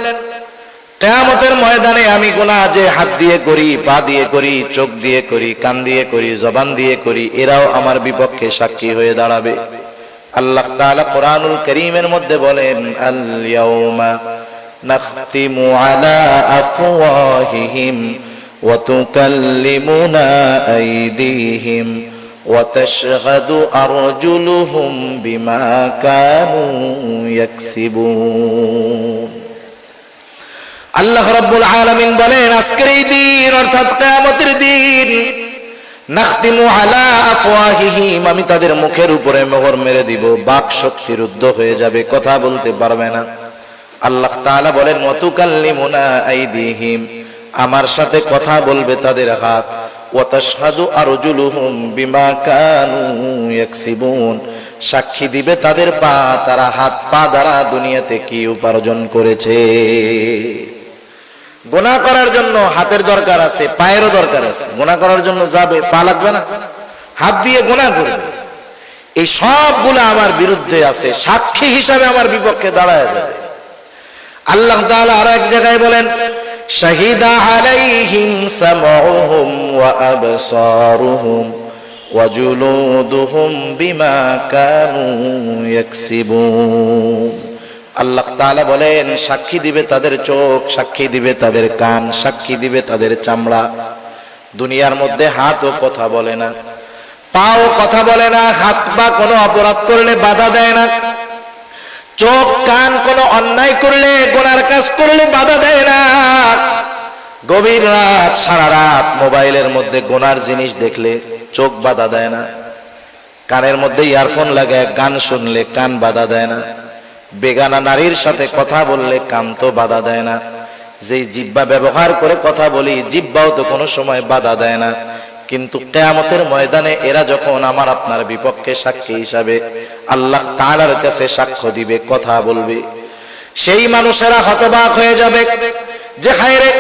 কিয়ামতের ময়দানে আমি গুনাহ যে হাত দিয়ে করি, পা দিয়ে করি, চোখ দিয়ে করি, কান দিয়ে করি, জবান দিয়ে করি, এরাও আমার বিপক্ষে সাক্ষী হয়ে দাঁড়াবে। আল্লাহ তাআলা কোরআনুল কারীমের মধ্যে বলেন, আল ইয়াউমা নাখতিমু আলা আফওয়াহিহিম ওয়া তুকাল্লিমুনা আইদিহিম ওয়া তাশহাদু আরজুলুহুম বিমা কানু ইয়াকসিবুন। আল্লাহ রাব্বুল আলামিন বলেন, আজকের এই দিন অর্থাৎ কিয়ামতের দিন, নাখতিমু আলা আফওয়াহিহিম, আমি তাদের মুখের উপরে মোহর মেরে দিব, বাক শক্তি রুদ্ধ হয়ে যাবে, কথা বলতে পারবে না। আল্লাহ তাআলা বলেন, ওয়া তুকাল্লিমুনা আইদিহিম, আমার সাথে কথা বলবে তাদের হাত, ওয়া তাশহাদু আরজুলুহুম বিমা কানু ইয়াকসিবুন, সাক্ষী দিবে তাদের পা, তারা হাত পা দ্বারা দুনিয়াতে কি উপার্জন করেছে। গুনাহ করার জন্য হাতের দরকার আছে, পায়েরও দরকার আছে। গুনাহ করার জন্য যাবে, পা লাগবে না? হাত দিয়ে গুনাহ করবে। এই সবগুলো আমার বিরুদ্ধে আছে, সাক্ষী হিসাবে আমার বিপক্ষে দাঁড়ায় যাবে। আল্লাহ তাআলা আর এক জায়গায় বলেন, শাহিদা আলাইহিম সামউহুম ওয়া আবসারুহুম ওয়া জুলুদুহুম বিমা কানু ইয়াকসিবুন। আল্লাহ তাআলা বলেন, সাক্ষী দিবে তাদের চোখ, সাক্ষী দিবে তাদের কান, সাক্ষী দিবে তাদের চামড়া। দুনিয়ার মধ্যে হাতও কথা বলে না, পাও কথা বলে না, হাত পা কোনো অপরাধ করলে বাধা দেয় না, চোখ কান কোনো অন্যায় করলে, গুনার কাজ করলে বাধা দেয় না। গভীর রাত, সারা রাত মোবাইলের মধ্যে গুনার জিনিস দেখলে চোখ বাধা দেয় না, কানের মধ্যে ইয়ারফোন লাগায় গান শুনলে কান বাধা দেয় না, বেগানা নারীর সাথে কথা বললে কান তো বাধা দেয় না, যেই জিহ্বা ব্যবহার করে কথা বলি জিহ্বাও তো কোনো সময় বাধা দেয় না। কিন্তু কিয়ামতের ময়দানে এরা যখন আমার আপনার বিপক্ষে সাক্ষী হিসাবে আল্লাহ তাআলার কাছে সাক্ষ্য দিবে, কথা বলবে, সেই মানুষেরা হতবাক হয়ে যাবে যে হায়রে,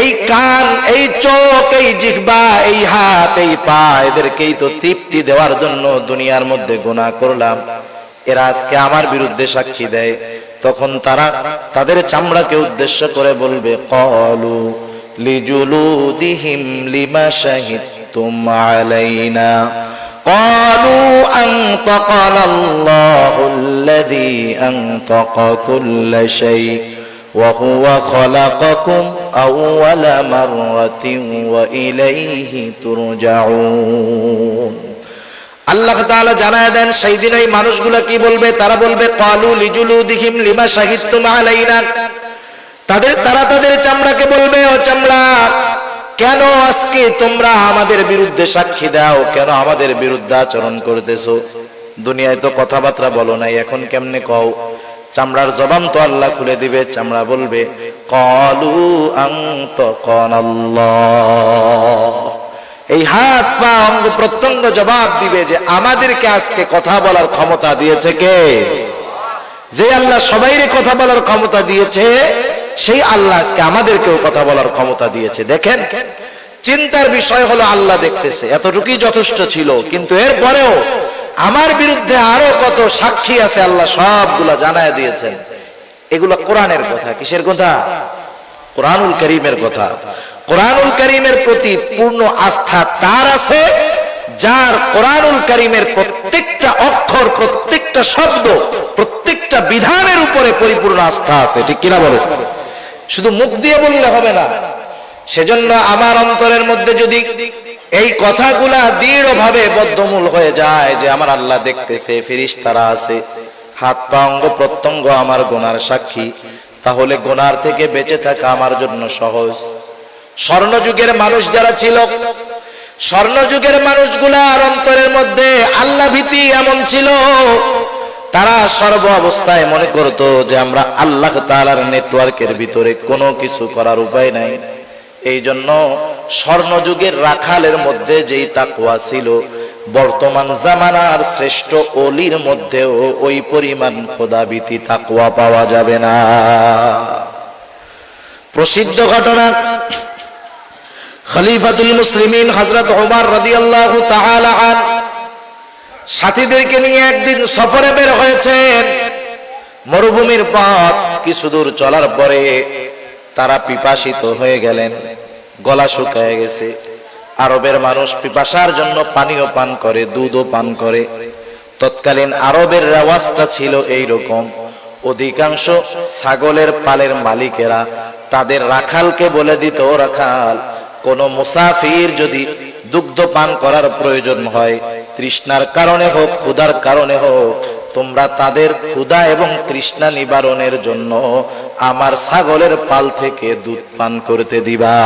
এই কান, এই চোখ, এই জিহ্বা, এই হাত, এই পা, এদেরকেই তো তৃপ্তি দেওয়ার জন্য দুনিয়ার মধ্যে গুনাহ করলাম, এরা আজকে আমার বিরুদ্ধে সাক্ষী দেয়। তখন তারা তাদের চামড়াকে উদ্দেশ্য করে বলবে, ক্বালু লিজুলুদিহিম লিমা শাহিদতুম আলাইনা ক্বালু আনতাকানা আল্লাহুল্লাযী আনতাকা কুল্লা শাই ওয়া হুয়া খালাকাকুম আউওয়ালা মাররাতিন ওয়া ইলাইহি তুরজাউন। আল্লাহ তাআলা জানায় দেন, সেই দিন এই মানুষগুলো কি বলবে? তারা বলবে, ক্বালু লিজুলুদিহিম লিমা শাহিদতুম আলাইনা, তারা তাদের চামড়াকে বলবে, ও চামড়া, কেন আজকে তোমরা আমাদের বিরুদ্ধে সাক্ষী দাও? কেন আমাদের বিরুদ্ধে আচরণ করতেছো? দুনিয়ায় তো কথাবার্তা বলো নাই, এখন কেমনে কও? চামড়ার জবান তো আল্লাহ খুলে দিবে। চামড়া বলবে, ক্বালু আনতাকানাল্লাহ, এই হাত পা অঙ্গ প্রত্যঙ্গ জবাব দিবে যে আমাদেরকে আজকে কথা বলার ক্ষমতা দিয়েছে কে? যে আল্লাহ সবাইরে কথা বলার ক্ষমতা দিয়েছে, সেই আল্লাহ আজকে আমাদেরকেও কথা বলার ক্ষমতা দিয়েছে। দেখেন, চিন্তার বিষয় হলো আল্লাহ দেখতেছে, এতটুকুই যথেষ্ট ছিল। কিন্তু এরপরেও আমার বিরুদ্ধে আরো কত সাক্ষী আছে আল্লাহ সবগুলা জানায় দিয়েছেন। এগুলো কোরআনের কথা। কিসের কথা? কোরআনুল কারীমের কথা। কোরআনুল কারীমের প্রতি পূর্ণ আস্থা তার আছে যার কোরআনুল কারীমের প্রত্যেকটা অক্ষর, প্রত্যেকটা শব্দ, প্রত্যেকটা বিধানের উপরে পরিপূর্ণ আস্থা আছে। ঠিক কিনা বলেন? শুধু মুখ দিয়ে বললে হবে না। সেজন্য আমার অন্তরের মধ্যে যদি এই কথাগুলা দৃঢ়ভাবে বদ্ধমূল হয়ে যায় যে আমার আল্লাহ দেখতেছে, ফেরেশতারা আছে, হাত পা অঙ্গ প্রত্যঙ্গ আমার গুনার সাক্ষী, তাহলে গুনার থেকে বেঁচে থাকা আমার জন্য সহজ। স্বর্ণযুগের মানুষ যারা ছিল, স্বর্ণযুগের মানুষগুলার অন্তরের মধ্যে আল্লাহ ভীতি এমন ছিল, তারা সর্ব অবস্থায় মনে করতো যে আমরা আল্লাহ তাআলার নেটওয়ার্কের ভিতরে কোনো কিছু করার উপায় নাই। এই জন্য স্বর্ণযুগের রাখালের মধ্যে যেই তাকওয়া ছিল, বর্তমান জামানার শ্রেষ্ঠ ওলির মধ্যেও ওই পরিমাণ খোদাভীতি তাকওয়া পাওয়া যাবে না। প্রসিদ্ধ ঘটনা, খলিফাতুল মুসলিমিন হযরত ওমর রাদিয়াল্লাহু তাআলা আনহু সাথীদেরকে নিয়ে একদিন সফরে বের হয়েছেন। মরুভূমির পথ কিছু দূর চলার পরে তারা পিপাসিত হয়ে গেলেন, গলা শুকিয়ে গেছে। আরবের মানুষ পিপাসার জন্য পানিও পান করে, দুধও পান করে। তৎকালীন আরবের রেওয়াজটা ছিল এইরকম, অধিকাংশ ছাগলের পালের মালিকেরা তাদের রাখালকে বলে দিত, ও রাখাল, কোন মুসাফির যদি দুগ্ধ পান করার প্রয়োজন হয়, তৃষ্ণার কারণে হোক ক্ষুধার কারণে হোক, তোমরা তাদের ক্ষুধা এবং তৃষ্ণা নিবারণের জন্য আমার ছাগলের পাল থেকে দুধ পান করতে দিবা।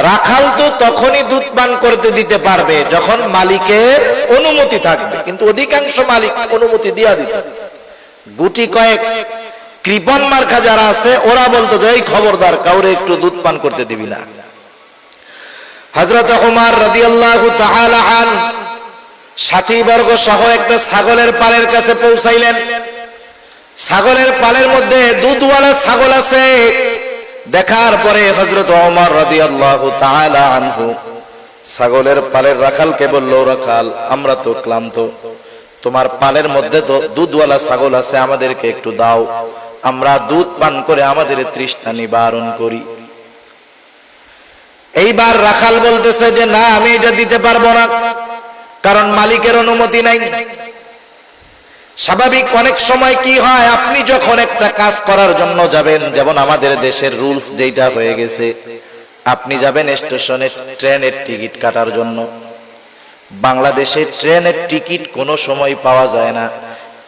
রাখাল তো তখনই দুধ পান করতে দিতে পারবে যখন মালিকের অনুমতি থাকবে, কিন্তু অধিকাংশ মালিক অনুমতি দিয়া দিত। গুটি কয়েক কৃপণ মার্কা যারা আছে ওরা বলতো যে এই খবরদার, কাউরে একটু দুধ পান করতে দিবি না। হযরত ওমর রাদিয়াল্লাহু তাআলা আন সাথীবর্গ সহ একটা ছাগলের পালের কাছে পৌঁছাইলেন। ছাগলের পালের মধ্যে দুধওয়ালা ছাগল আছে। দেখার পরে হযরত ওমর রাদিয়াল্লাহু তাআলা আনহু ছাগলের পালের রাখালকে বলল, রাখাল, আমরা তো ক্লান্ত, তোমার পালের মধ্যে তো দুধওয়ালা ছাগল আছে, আমাদেরকে একটু দাও, আমরা দুধ পান করে আমাদের তৃষ্ণা নিবারণ করি। এইবার রাখাল বলতেছে যে না, আমি এটা দিতে পারবো না, কারণ মালিকের অনুমতি নাই। স্বাভাবিক অনেক সময় কি হয়, আপনি যখন একটা কাজ করার জন্য যাবেন, যেমন আমাদের দেশের রুলস যেটা হয়ে গেছে, আপনি যাবেন স্টেশনে ট্রেনের টিকিট কাটার জন্য। বাংলাদেশে ট্রেনের টিকিট কোনো সময় পাওয়া যায় না,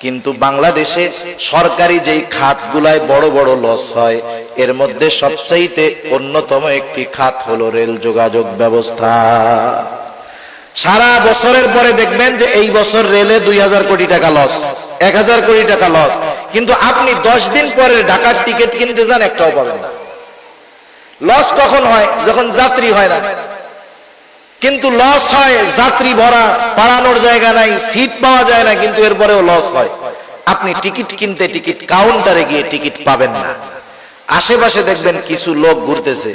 কিন্তু বাংলাদেশে সরকারি যেই খাতগুলায় বড় বড় লস হয়, এর মধ্যে সবচাইতে অন্যতম একটি খাত হলো রেল যোগাযোগ ব্যবস্থা। সারা বছরের পরে দেখবেন যে এই বছর রেলে 2000 কোটি টাকা লস, 1000 কোটি টাকা লস, কিন্তু আপনি 10 দিন পরে ঢাকার টিকিট কিনতে যান, একটাও পাবেন না। লস কখন হয়? যখন যাত্রী হয় না। কিন্তু লস হয় যাত্রী ভরা, পাড়ানোর জায়গা নাই, সিট পাওয়া যায় না, কিন্তু এরপরেও লস হয়। আপনি টিকিট কিনতে টিকিট কাউন্টারে গিয়ে টিকিট পাবেন না। আশেপাশে দেখবেন কিছু লোক ঘুরতেছে,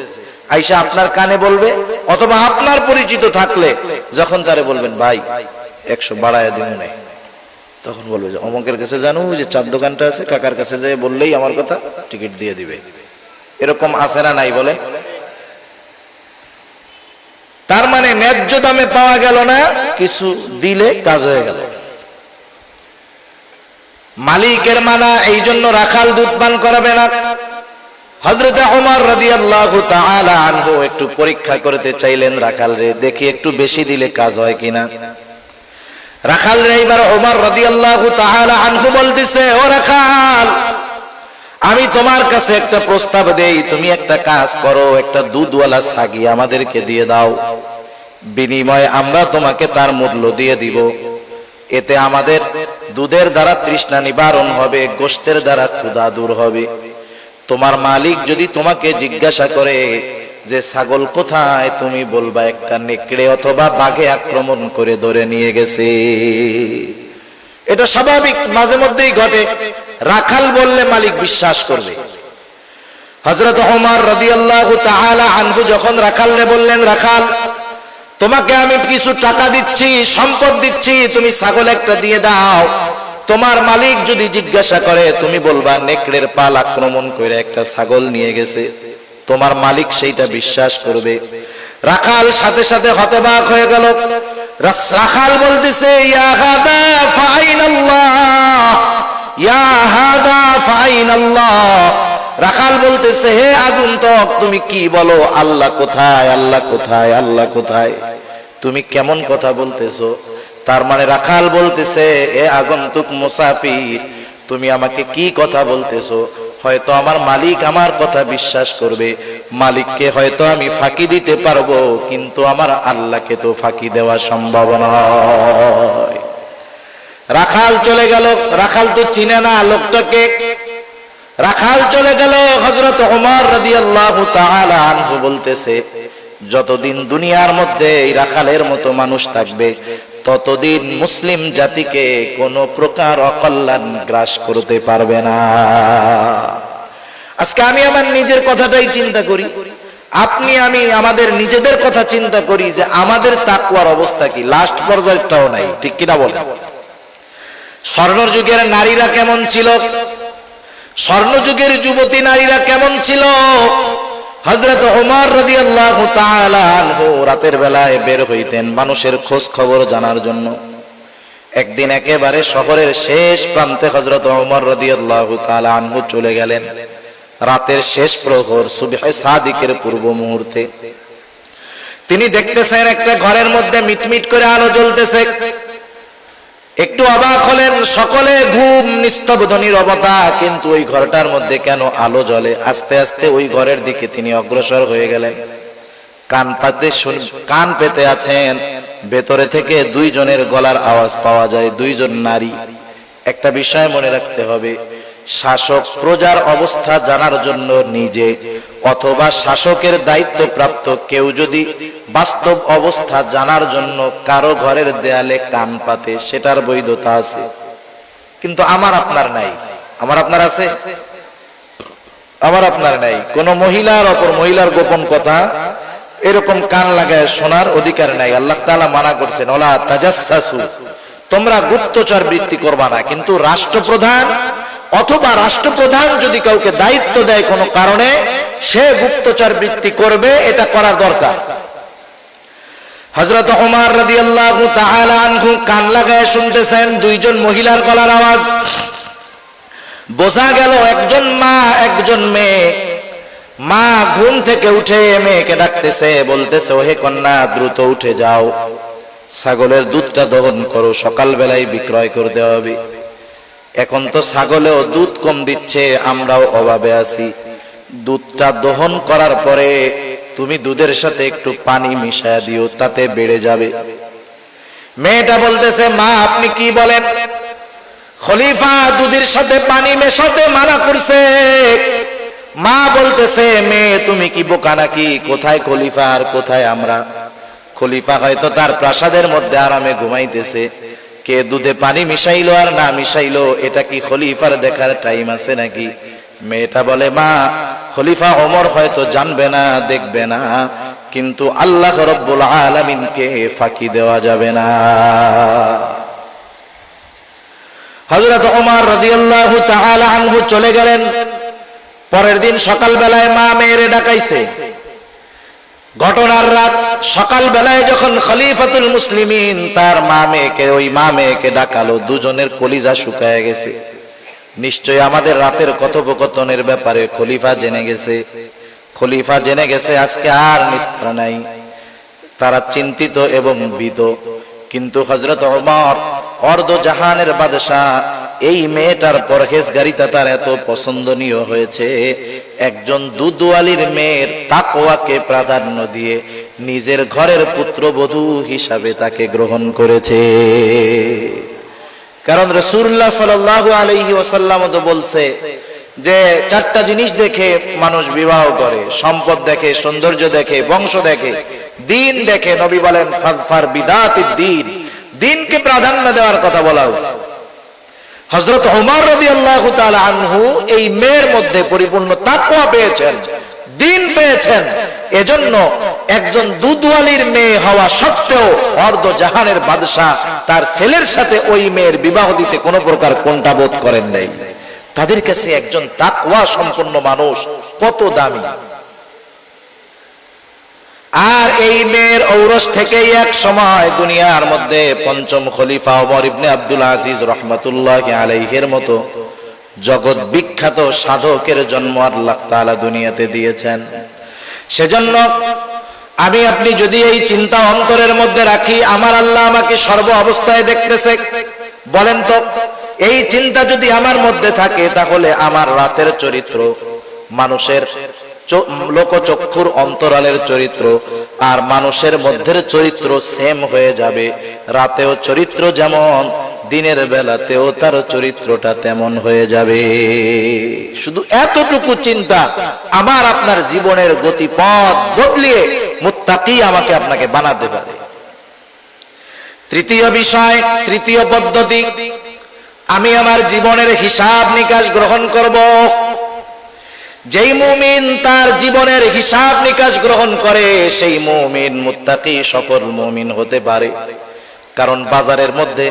আইসা আপনার কানে বলবে, অথবা আপনার পরিচিত থাকলে যখন তারে বলবেন ভাই 100 বাড়ায় দিন নাই, তখন বলবে যে অমকের কাছে জানো যে চার দোকানটা আছে, কাকার কাছে যায় বললেই আমার কথা টিকিট দিয়ে দিবে। এরকম আছে না নাই বলে? তার মানে ন্যায্য দামে পাওয়া গেল না, কিছু দিলে কাজ হয়ে গেল। মালিকের মানা, এই জন্য রাখাল দুধ পান করাবে না। হযরত ওমর রাদিয়াল্লাহু তাআলা আনহু একটু পরীক্ষা করতে চাইলেন রাখাল রে, দেখি একটু বেশি দিলে কাজ হয় কিনা। রাখাল রে এবার ওমর রাদিয়াল্লাহু তাআলা আনহু বলতেছে, ও রাখাল, আমি তোমার কাছে একটা প্রস্তাব দেই, তুমি একটা কাজ করো, একটা দুধওয়ালা ছাগি আমাদেরকে দিয়ে দাও, বিনিময়ে আমরা তোমাকে তার মূল্য দিয়ে দিব। এতে আমাদের দুধের দ্বারা তৃষ্ণা নিবারণ হবে, গোশতের দ্বারা ক্ষুধা দূর হবে। তোমার মালিক যদি তোমাকে জিজ্ঞাসা করে যে ছাগল কোথায়, তুমি বলবা একটা নেকড়ে অথবা বাঘে আক্রমণ করে ধরে নিয়ে গেছে। এটা স্বাভাবিক, মাঝে মধ্যেই ঘটে। রাখাল বললে মালিক বিশ্বাস করবে। হযরত ওমর রাদিয়াল্লাহু তাআলা আনহু যখন রাখালকে বললেন, রাখাল, তোমাকে আমি কিছু টাকা দিচ্ছি, সম্পদ দিচ্ছি, তুমি ছাগল একটা দিয়ে দাও, তোমার মালিক যদি জিজ্ঞাসা করে তুমি বলবা নেকড়ের পাল আক্রমণ করে একটা ছাগল নিয়ে গেছে, তোমার মালিক সেইটা বিশ্বাস করবে। রাখাল সাথে সাথে হতবাক হয়ে গেল। রাখাল বলতেছে, ইয়া হাদা ফাইনাল্লাহ, ইয়া হাদা ফাইনাল্লাহ। রাখাল বলতেছে, হে আগন্তুক, তুমি কি বলো? আল্লাহ কোথায়? আল্লাহ কোথায়? আল্লাহ কোথায়? তুমি কেমন কথা বলতেছো? তার মানে রাখাল বলতেছে, এ আগন্তুক মুসাফির, তুমি আমাকে কি কথা বলতেছো? হয়তো আমার মালিক আমার কথা বিশ্বাস করবে, মালিককে হয়তো আমি ফাঁকি দিতে পারবো, কিন্তু আমার আল্লাহকে তো ফাঁকি দেওয়া সম্ভব নয়। রাখাল চলে গেল। রাখাল তো চিনে না লোকটাকে। রাখাল চলে গেল। হযরত ওমর রাদিয়াল্লাহু তাআলা আনহু বলতেছে, যতদিন দুনিয়ার মধ্যে এই রাখালের মতো মানুষ থাকবে, ততদিন মুসলিম জাতিকে কোনো প্রকার অকল্যাণ গ্রাস করতে পারবে না। আজকে আমি আমার নিজের কথাটাই চিন্তা করি, আপনি আমি আমাদের নিজেদের কথা চিন্তা করি যে আমাদের তাকওয়ার অবস্থা কি, লাস্ট পর্যায়টাও নাই, ঠিক কিনা বলেন? স্বর্ণ যুগের নারীরা কেমন ছিল? স্বর্ণ যুগের যুবতী নারীরা কেমন ছিল? হযরত ওমর রাদিয়াল্লাহু তাআলা আনহু রাতের বেলায় বের হইতেন মানুষের খোঁজ খবর জানার জন্য। একদিন একেবারে শহরের শেষ প্রান্তে হযরত ওমর রাদিয়াল্লাহু তাআলা আনহু চলে গেলেন। রাতের শেষ প্রহর, সুবহে সাদিকের পূর্ব মুহূর্তে তিনি দেখতেছেন একটা ঘরের মধ্যে মিটমিট করে আলো জ্বলতেছে। একটু অবাক হলেন, সকলে ঘুম, নিস্তব্ধ নীরবতা, কিন্তু ওই ঘরটার মধ্যে কেন আলো জ্বলে? আস্তে আস্তে ওই ঘরের দিকে তিনি অগ্রসর হয়ে গেলেন। কান পেতে আছেন, ভেতরে থেকে দুইজনের গলার আওয়াজ পাওয়া যায়, দুইজন নারী। একটা বিষয় মনে রাখতে হবে, শাসক প্রজার অবস্থা জানার জন্য নিজে অথবা শাসকের দায়িত্বপ্রাপ্ত কেউ যদি বাস্তব অবস্থা জানার জন্য কারো ঘরের দেয়ালে কান পাতে, সেটার বৈধতা আছে। কিন্তু আমার আপনার নাই। আমার আপনার আছে? আমার আপনার নাই। কোন মহিলার অপর মহিলার গোপন কথা এরকম কান লাগায় শোনার অধিকার নাই। আল্লাহ তাআলা মানা করছেন, ওয়ালা তাজাসসু, তোমরা গুপ্তচর বৃত্তি করবা না। কিন্তু রাষ্ট্রপ্রধান অথবা রাষ্ট্রপ্রধান যদি কাউকে দায়িত্ব দেয় কোনো কারণে, সে গুপ্তচর বৃত্তি করবে, এটা করার দরকার। হযরত ওমর রাদিয়াল্লাহু তাআলা আনহু কান লাগায় শুনতেছেন দুইজন মহিলার গলার আওয়াজ। বোঝা গেল একজন মা, একজন মেয়ে। মা ঘুম থেকে উঠে মেয়েকে ডাকতেছে, বলতেছে, ওহে কন্যা, দ্রুত উঠে যাও, ছাগলের দুধটা দহন করো, সকাল বেলায় বিক্রয় করে দেওয়া হবে। এখন তো ছাগলেও দুধ কম দিচ্ছে, আমরাও অভাবে আছি। দুধটা দহন করার পরে তুমি দুধের সাথে একটু পানি মিশায়া দিও, তাতে বেড়ে যাবে। মেয়েটা বলতেছে, মা আপনি কি বলেন? খলিফা দুধের সাথে পানি মেশাতে মানা করছে। মা বলতেছে, মেয়ে তুমি কি বোকা নাকি? কোথায় খলিফা আর কোথায় আমরা? খলিফা হয়তো তার প্রাসাদের মধ্যে আরামে ঘুমাইতেছে, কে দুধে পানি মিশাইলো আর না মিশাইলো এটা কি খলিফার দেখার টাইম আছে নাকি? মেয়েটা বলে, মা খলিফা ওমর হয়তো জানবে না, দেখবে না, কিন্তু আল্লাহ রাব্বুল আলামিনকে ফাঁকি দেওয়া যাবে না। হযরত ওমর রাদিয়াল্লাহু তাআলা আনহু চলে গেলেন। পরের দিন সকাল বেলায় মা মেয়েরে ডাকাইছে। ঘটনার রাত সকাল বেলায় যখন খলিফাতুল মুসলিমিন তার মা মেয়েকে ডাকালো, দুজনের কলিজা শুকায় গেছে। নিশ্চয় আমাদের রাতের কথোপকথনের ব্যাপারে খলিফা জেনে গেছে। খলিফা জেনে গেছে, আজকে আর নিস্তার নাই। তারা চিন্তিত এবং ভীত। কিন্তু হযরত ওমর অর্ধ জাহানের বাদশাহ, এই মেয়েটার পরহেজগারিতা তার এত পছন্দনীয় হয়েছে, একজন দুধওয়ালির মেয়ের তাকওয়াকে প্রাধান্য দিয়ে নিজের ঘরের পুত্রবধূ হিসাবে তাকে গ্রহণ করেছে। কারণ রাসূলুল্লাহ সাল্লাল্লাহু আলাইহি ওয়াসাল্লাম তো বলছে যে চারটা জিনিস দেখে মানুষ বিবাহ করে, সম্পদ দেখে, সৌন্দর্য দেখে, বংশ দেখে, দিন দেখে। নবী বলেন, ফাযফার বিদাতিদ দ্বীন, দিনকে প্রাধান্য দেওয়ার কথা বলা হয়েছে। হযরত ওমর রাদিয়াল্লাহু তাআলা আনহু এই মেয়ের মধ্যে পরিপূর্ণ তাকওয়া পেয়েছেন, দিন পেয়েছেন। এজন্য একজন দুধওয়ালির মেয়ে হওয়া সত্ত্বেও অর্ধ জাহানের বাদশা তার ছেলের সাথে ওই মেয়ের বিবাহ দিতে কোনো প্রকার কোনটা বোধ করেন নাই। তাদের কাছে একজন তাকওয়া সম্পন্ন মানুষ কত দামি। আর এই মেয়ের ঔরস থেকেই এক সময় দুনিয়ার মধ্যে পঞ্চম খলিফা ওমর ইবনে আব্দুল আজিজ রাহমাতুল্লাহি আলাইহির মতো জগৎ বিখ্যাত সাধকের জন্ম আল্লাহ তাআলা দুনিয়াতে দিয়েছেন। সেজন্য আমি আপনি যদি এই চিন্তা অন্তরের মধ্যে রাখি, আমার আল্লাহ আমাকে সর্ব অবস্থায় দেখতেছে, বলেন তো এই চিন্তা যদি আমার মধ্যে থাকে, তাহলে আমার রাতের চরিত্র, মানুষের লোকচক্ষুর অন্তরালের চরিত্র আর মানুষের মধ্যের চরিত্র সেম হয়ে যাবে। রাতেও চরিত্র যেমন, দিনের বেলাতেও তার চরিত্রটা তেমন হয়ে যাবে। শুধু এতটুকু চিন্তা আমার আপনার জীবনের গতিপথ বদলিয়ে মুত্তাকি আমাকে আপনাকে বানাতে পারে। তৃতীয় বিষয়, তৃতীয় পদ্ধতি, আমি আমার জীবনের হিসাব নিকাশ গ্রহণ করব। যেই মুমিন তার জীবনের হিসাব নিকাশ গ্রহণ করে, সেই মুমিন মুত্তাকি সফল মুমিন হতে পারে। কারণ বাজারের মধ্যে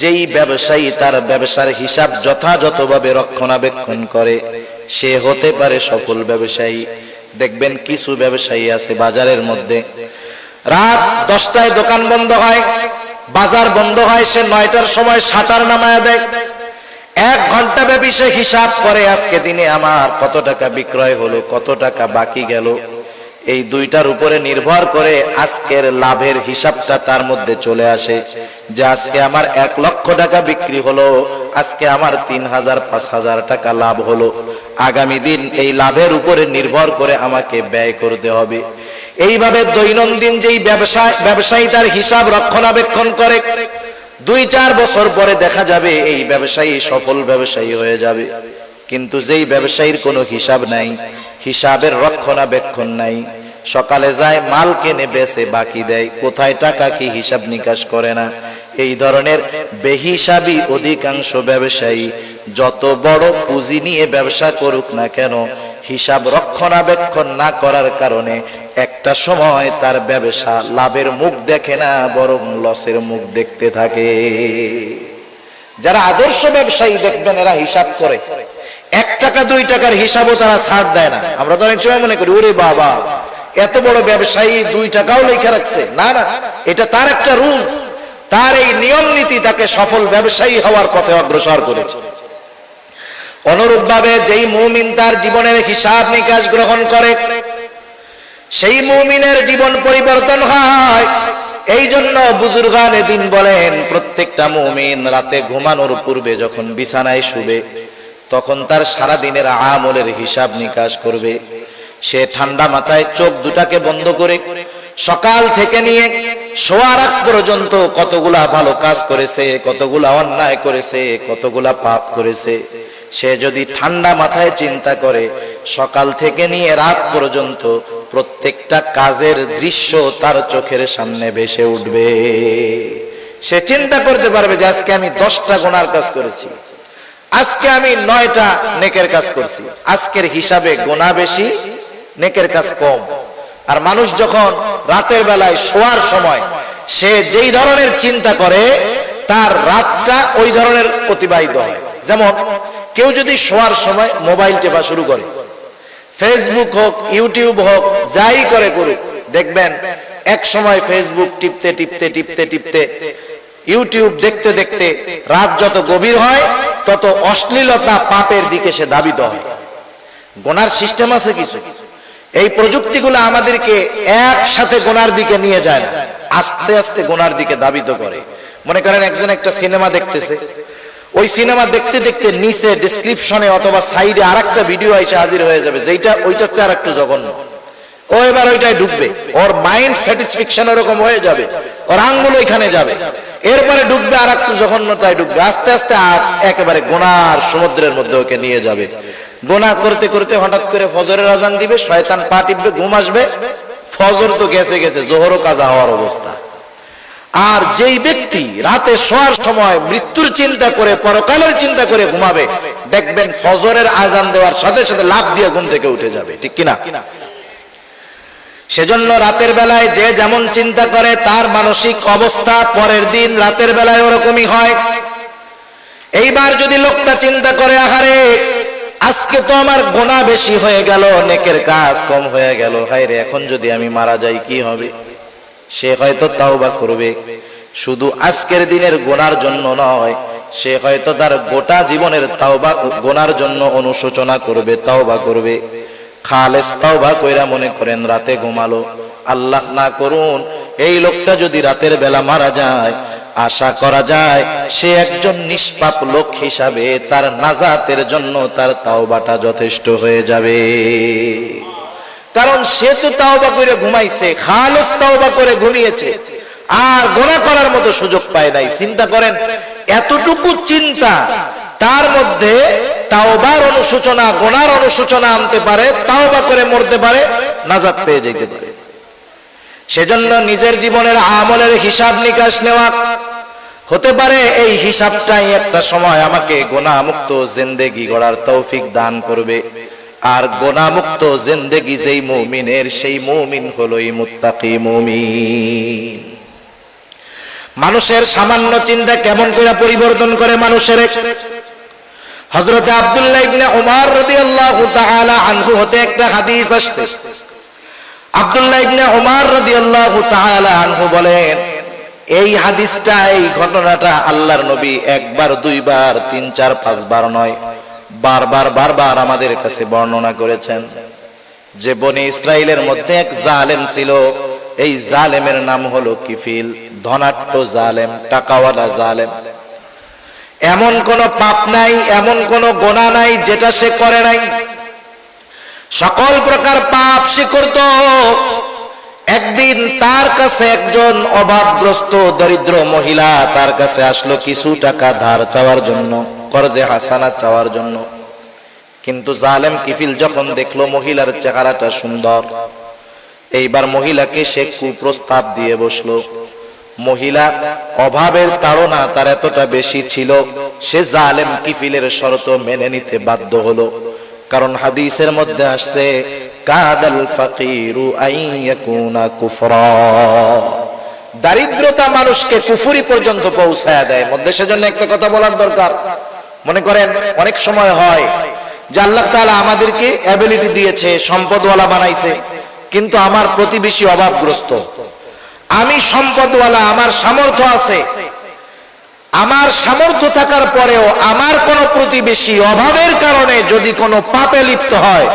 যেই ব্যবসায়ী তার ব্যবসার হিসাব যথাযথভাবে রক্ষণাবেক্ষণ করে, সে হতে পারে সফল ব্যবসায়ী। দেখবেন কিছু ব্যবসায়ী আছে বাজারের মধ্যে, রাত 10টায় দোকান বন্ধ হয়, বাজার বন্ধ হয়, সে 9টার সময় শাটার নামায়া দেয়। 1 ঘন্টা ব্যাপী সে হিসাব করে আজকে দিনে আমার কত টাকা বিক্রয় হলো, কত টাকা বাকি গেল। এই দুইটার উপরে নির্ভর করে আজকের লাভের হিসাবটা তার মধ্যে চলে আসে যে আজকে আমার 1 লক্ষ টাকা বিক্রি হলো, আজকে আমার 3000 5000 টাকা লাভ হলো। আগামী দিন এই লাভের উপরে নির্ভর করে আমাকে ব্যয় করতে হবে। এইভাবে দৈনন্দিন যেই ব্যবসায়ী তার হিসাব রক্ষণাবেক্ষণ করে, 2-4 বছর পরে দেখা যাবে এই ব্যবসায়ী সফল ব্যবসায়ী হয়ে যাবে। কিন্তু যেই ব্যবসায়ীর কোনো হিসাব নাই, হিসাবের রক্ষণাবেক্ষণ নাই, সকালে যায় মাল কেনে বেচে বাকি দেয়, কোথায় টাকা কি হিসাব নিকাশ করে না, এই ধরনের বেহিসাবি অধিকাংশ ব্যবসায়ী যত বড় পুঁজি নিয়ে ব্যবসা করুক না কেন, হিসাব রক্ষণাবেক্ষণ না করার কারণে একটা সময় তার ব্যবসা লাভের মুখ দেখে না, বরং লসের মুখ দেখতে থাকে। যারা আদর্শ ব্যবসায়ী দেখবেন এরা হিসাব করে, 1 টাকা 2 টাকার হিসাবও তারা ছাড় দেয় না। আমরা তো অনেক সময় মনে করি ওরে বাবা এত বড় ব্যবসায়ী 2 টাকাও লেখা রাখছে, না না, এটা তার একটা রুলস, তার এই নিয়ম নীতি তাকে সফল ব্যবসায়ী হওয়ার পথে অগ্রসর করেছে। অনুরূপভাবে যেই মুমিন তার জীবনের হিসাব নিকাশ গ্রহণ করে, সেই মুমিনের জীবন পরিবর্তন হয়। এই জন্য বুজুর্গানে দিন বলেন, প্রত্যেকটা মুমিন রাতে ঘুমানোর পূর্বে যখন বিছানায় শুবে, তখন তার সারা দিনের আমলের হিসাব নিকাশ করবে। সে ঠান্ডা মাথায় চোখ দুটাকে বন্ধ করে সকাল থেকে নিয়ে শোয়ার আগ পর্যন্ত কতগুলা ভালো কাজ করেছে, কতগুলা অন্যায় করেছে, কতগুলা পাপ করেছে, সে যদি ঠান্ডা মাথায় চিন্তা করে, সকাল থেকে নিয়ে রাত পর্যন্ত প্রত্যেকটা কাজের দৃশ্য তার চোখের সামনে ভেসে উঠবে। সে চিন্তা করতে পারবে যে আজকে আমি 10টা গুনার কাজ করেছি, আজকে আমি 9টা নেকের কাজ করছি। আজকের হিসাবে গুনাহ বেশি, নেকের কাজ কম। আর মানুষ যখন রাতের বেলায় শোয়ার সময় সে যেই ধরনের চিন্তা করে, তার রাতটা ওই ধরনের অতিবাহিত হয়। যেমন কেউ যদি শোয়ার সময় মোবাইল টেপা শুরু করে, ফেসবুক হোক ইউটিউব হোক যাই করে করুক, দেখবেন এক সময় ফেসবুক টিপতে টিপতে টিপতে টিপতে ইউটিউব দেখতে দেখতে রাত যত গভীর হয় তত অশ্লীলতা পাপের দিকে সে ধাবিত হয়। গোনার সিস্টেম আছে কিছু, এই প্রযুক্তিগুলো আমাদেরকে একসাথে গোনার দিকে নিয়ে যায় না, আস্তে আস্তে গোনার দিকে ধাবিত করে। মনে করেন একজন একটা সিনেমা দেখতেছে, ওই সিনেমা দেখতে দেখতে নিচে ডেসক্রিপশনে অথবা সাইডে আরেকটা ভিডিও এসে হাজির হয়ে যাবে, যেটা ওইটা চেয়ে আরেকটু জঘন্য। ও এবার ওইটাই ঢুকবে, ওর মাইন্ড স্যাটিসফ্যাকশন এরকম হয়ে যাবে, ওর আঙ্গুল ওইখানে যাবে, এরপরে ঢুকবে আর একটু জঘন্যতায় ঢুকবে, আস্তে আস্তে আর একেবারে গোনার সমুদ্রের মধ্যে ওকে নিয়ে যাবে। গোনা করতে করতে হঠাৎ করে ফজরের আজান দিবে, শয়তান পা টিপবে, ঘুম আসবে, ফজর তো গেছে গেছে, জোহরও কাজা হওয়ার অবস্থা। আর যেই ব্যক্তি রাতে শোয়ার সময় মৃত্যুর চিন্তা করে, পরকালের চিন্তা করে ঘুমাবে, দেখবেন ফজরের আজান দেওয়ার সাথে সাথে লাফ দিয়ে ঘুম থেকে উঠে যাবে, ঠিক কিনা? সেজন্য রাতের বেলায় যে যেমন চিন্তা করে তার মানসিক অবস্থা পরের দিন রাতের বেলায় ওরকমই হয়। এইবার যদি লোকটা চিন্তা করে, আহারে আজকে তো আমার গোনা বেশি হয়ে গেল, নেকের কাজ কম হয়ে গেল, হায় রে এখন যদি আমি মারা যাই কি হবে? সে হয়তো তাওবা করবে, শুধু আজকের দিনের গোনার জন্য নয়, সে হয়তো তার গোটা জীবনের তাওবা গোনার জন্য অনুশোচনা করবে, তাওবা করবে। খালেস তাওবা কইরা মনে করেন রাতে ঘুমালো, আল্লাহ না করুন এই লোকটা যদি রাতের বেলা মারা যায়, আশা করা যায় সে একজন নিষ্পাপ লোক হিসাবে তার নাজাতের জন্য তার তাওবাটা যথেষ্ট হয়ে যাবে। কারণ সে তো তাওবা করে ঘুমাইছে, খালেস তাওবা করে ঘুমিয়েছে, আর গুনাহ করার মতো সুযোগ পায় নাই। চিন্তা করেন এতটুকু চিন্তা তার মধ্যে তাওবার অনুশোচনা, গুনার অনুশোচনা আনতে পারে, তাওবা করে মরতে পারে, নাজাত পেয়ে যেতে পারে। সেজন্য নিজের জীবনের আমলের হিসাব নিকাশ নেওয়া, হতে পারে এই হিসাবটাই একটা সময় আমাকে গুনাহমুক্ত জিন্দেগি গড়ার তৌফিক দান করবে। আর গুনাহমুক্ত জিন্দেগি যেই মুমিনের, সেই মুমিন হলো এই মুত্তাকি মুমিন। মানুষের সামান্য চিন্তা কেমন করে পরিবর্তন করে মানুষের। হযরত আব্দুল্লাহ ইবনে উমর রাদিয়াল্লাহু তাআলা আনহু হতে একটা হাদিস আসছে। আব্দুল্লাহ ইবনে উমর রাদিয়াল্লাহু তাআলা আনহু বলেন, এই হাদিসটা, এই ঘটনাটা আল্লাহর নবী একবার, দুইবার, 3, 4, 5 বার নয়, বারবার আমাদের কাছে বর্ণনা করেছেন যে বনি ইসরাইলের মধ্যে এক জালেম ছিল। এই জালেমের নাম হলো কিফিল, ধনাঢ্য জালেম, টাকাওয়ালা জালেম। এমন কোন পাপ নাই, এমন কোন গুনাহ নাই যেটা সে করে নাই। সকল প্রকার পাপ সে করত। একদিন তার কাছে একজন অভাবগ্রস্ত দরিদ্র মহিলা তার কাছে আসলো কিছু টাকা ধার চাওয়ার জন্য, কর্জে হাসানা চাওয়ার জন্য। কিন্তু জালেম কিফিল যখন দেখলো মহিলার চেহারাটা সুন্দর, এইবার মহিলাকে সে কুপ্রস্তাব দিয়ে বসলো। মহিলা অভাবের তাড়না তার এতটা বেশি ছিল, সে জালেম কিফিলের শর্ত মেনে নিতে বাধ্য হলো। কারণ হাদিসের মধ্যে আসছে কাদাল ফাকিরু আইয়াকুনা কুফরা, দারিদ্রতা মানুষকে কুফরি পর্যন্ত পৌঁছায়া দেয় মধ্যে। সেজন্য একটা কথা বলার দরকার। মনে করেন অনেক সময় হয় যে আল্লাহ তাআলা আমাদেরকে অ্যাবিলিটি দিয়েছে, সম্পদওয়ালা বানাইছে, কিন্তু আমার প্রতিবেশী অভাবগ্রস্ত। আমি সম্পদওয়ালা, আমার সামর্থ্য আছে, আমার সামর্থ্য থাকার পরেও আমার কোন প্রতিবেশী অভাবের কারণে যদি কোনো পাপে লিপ্ত হয়,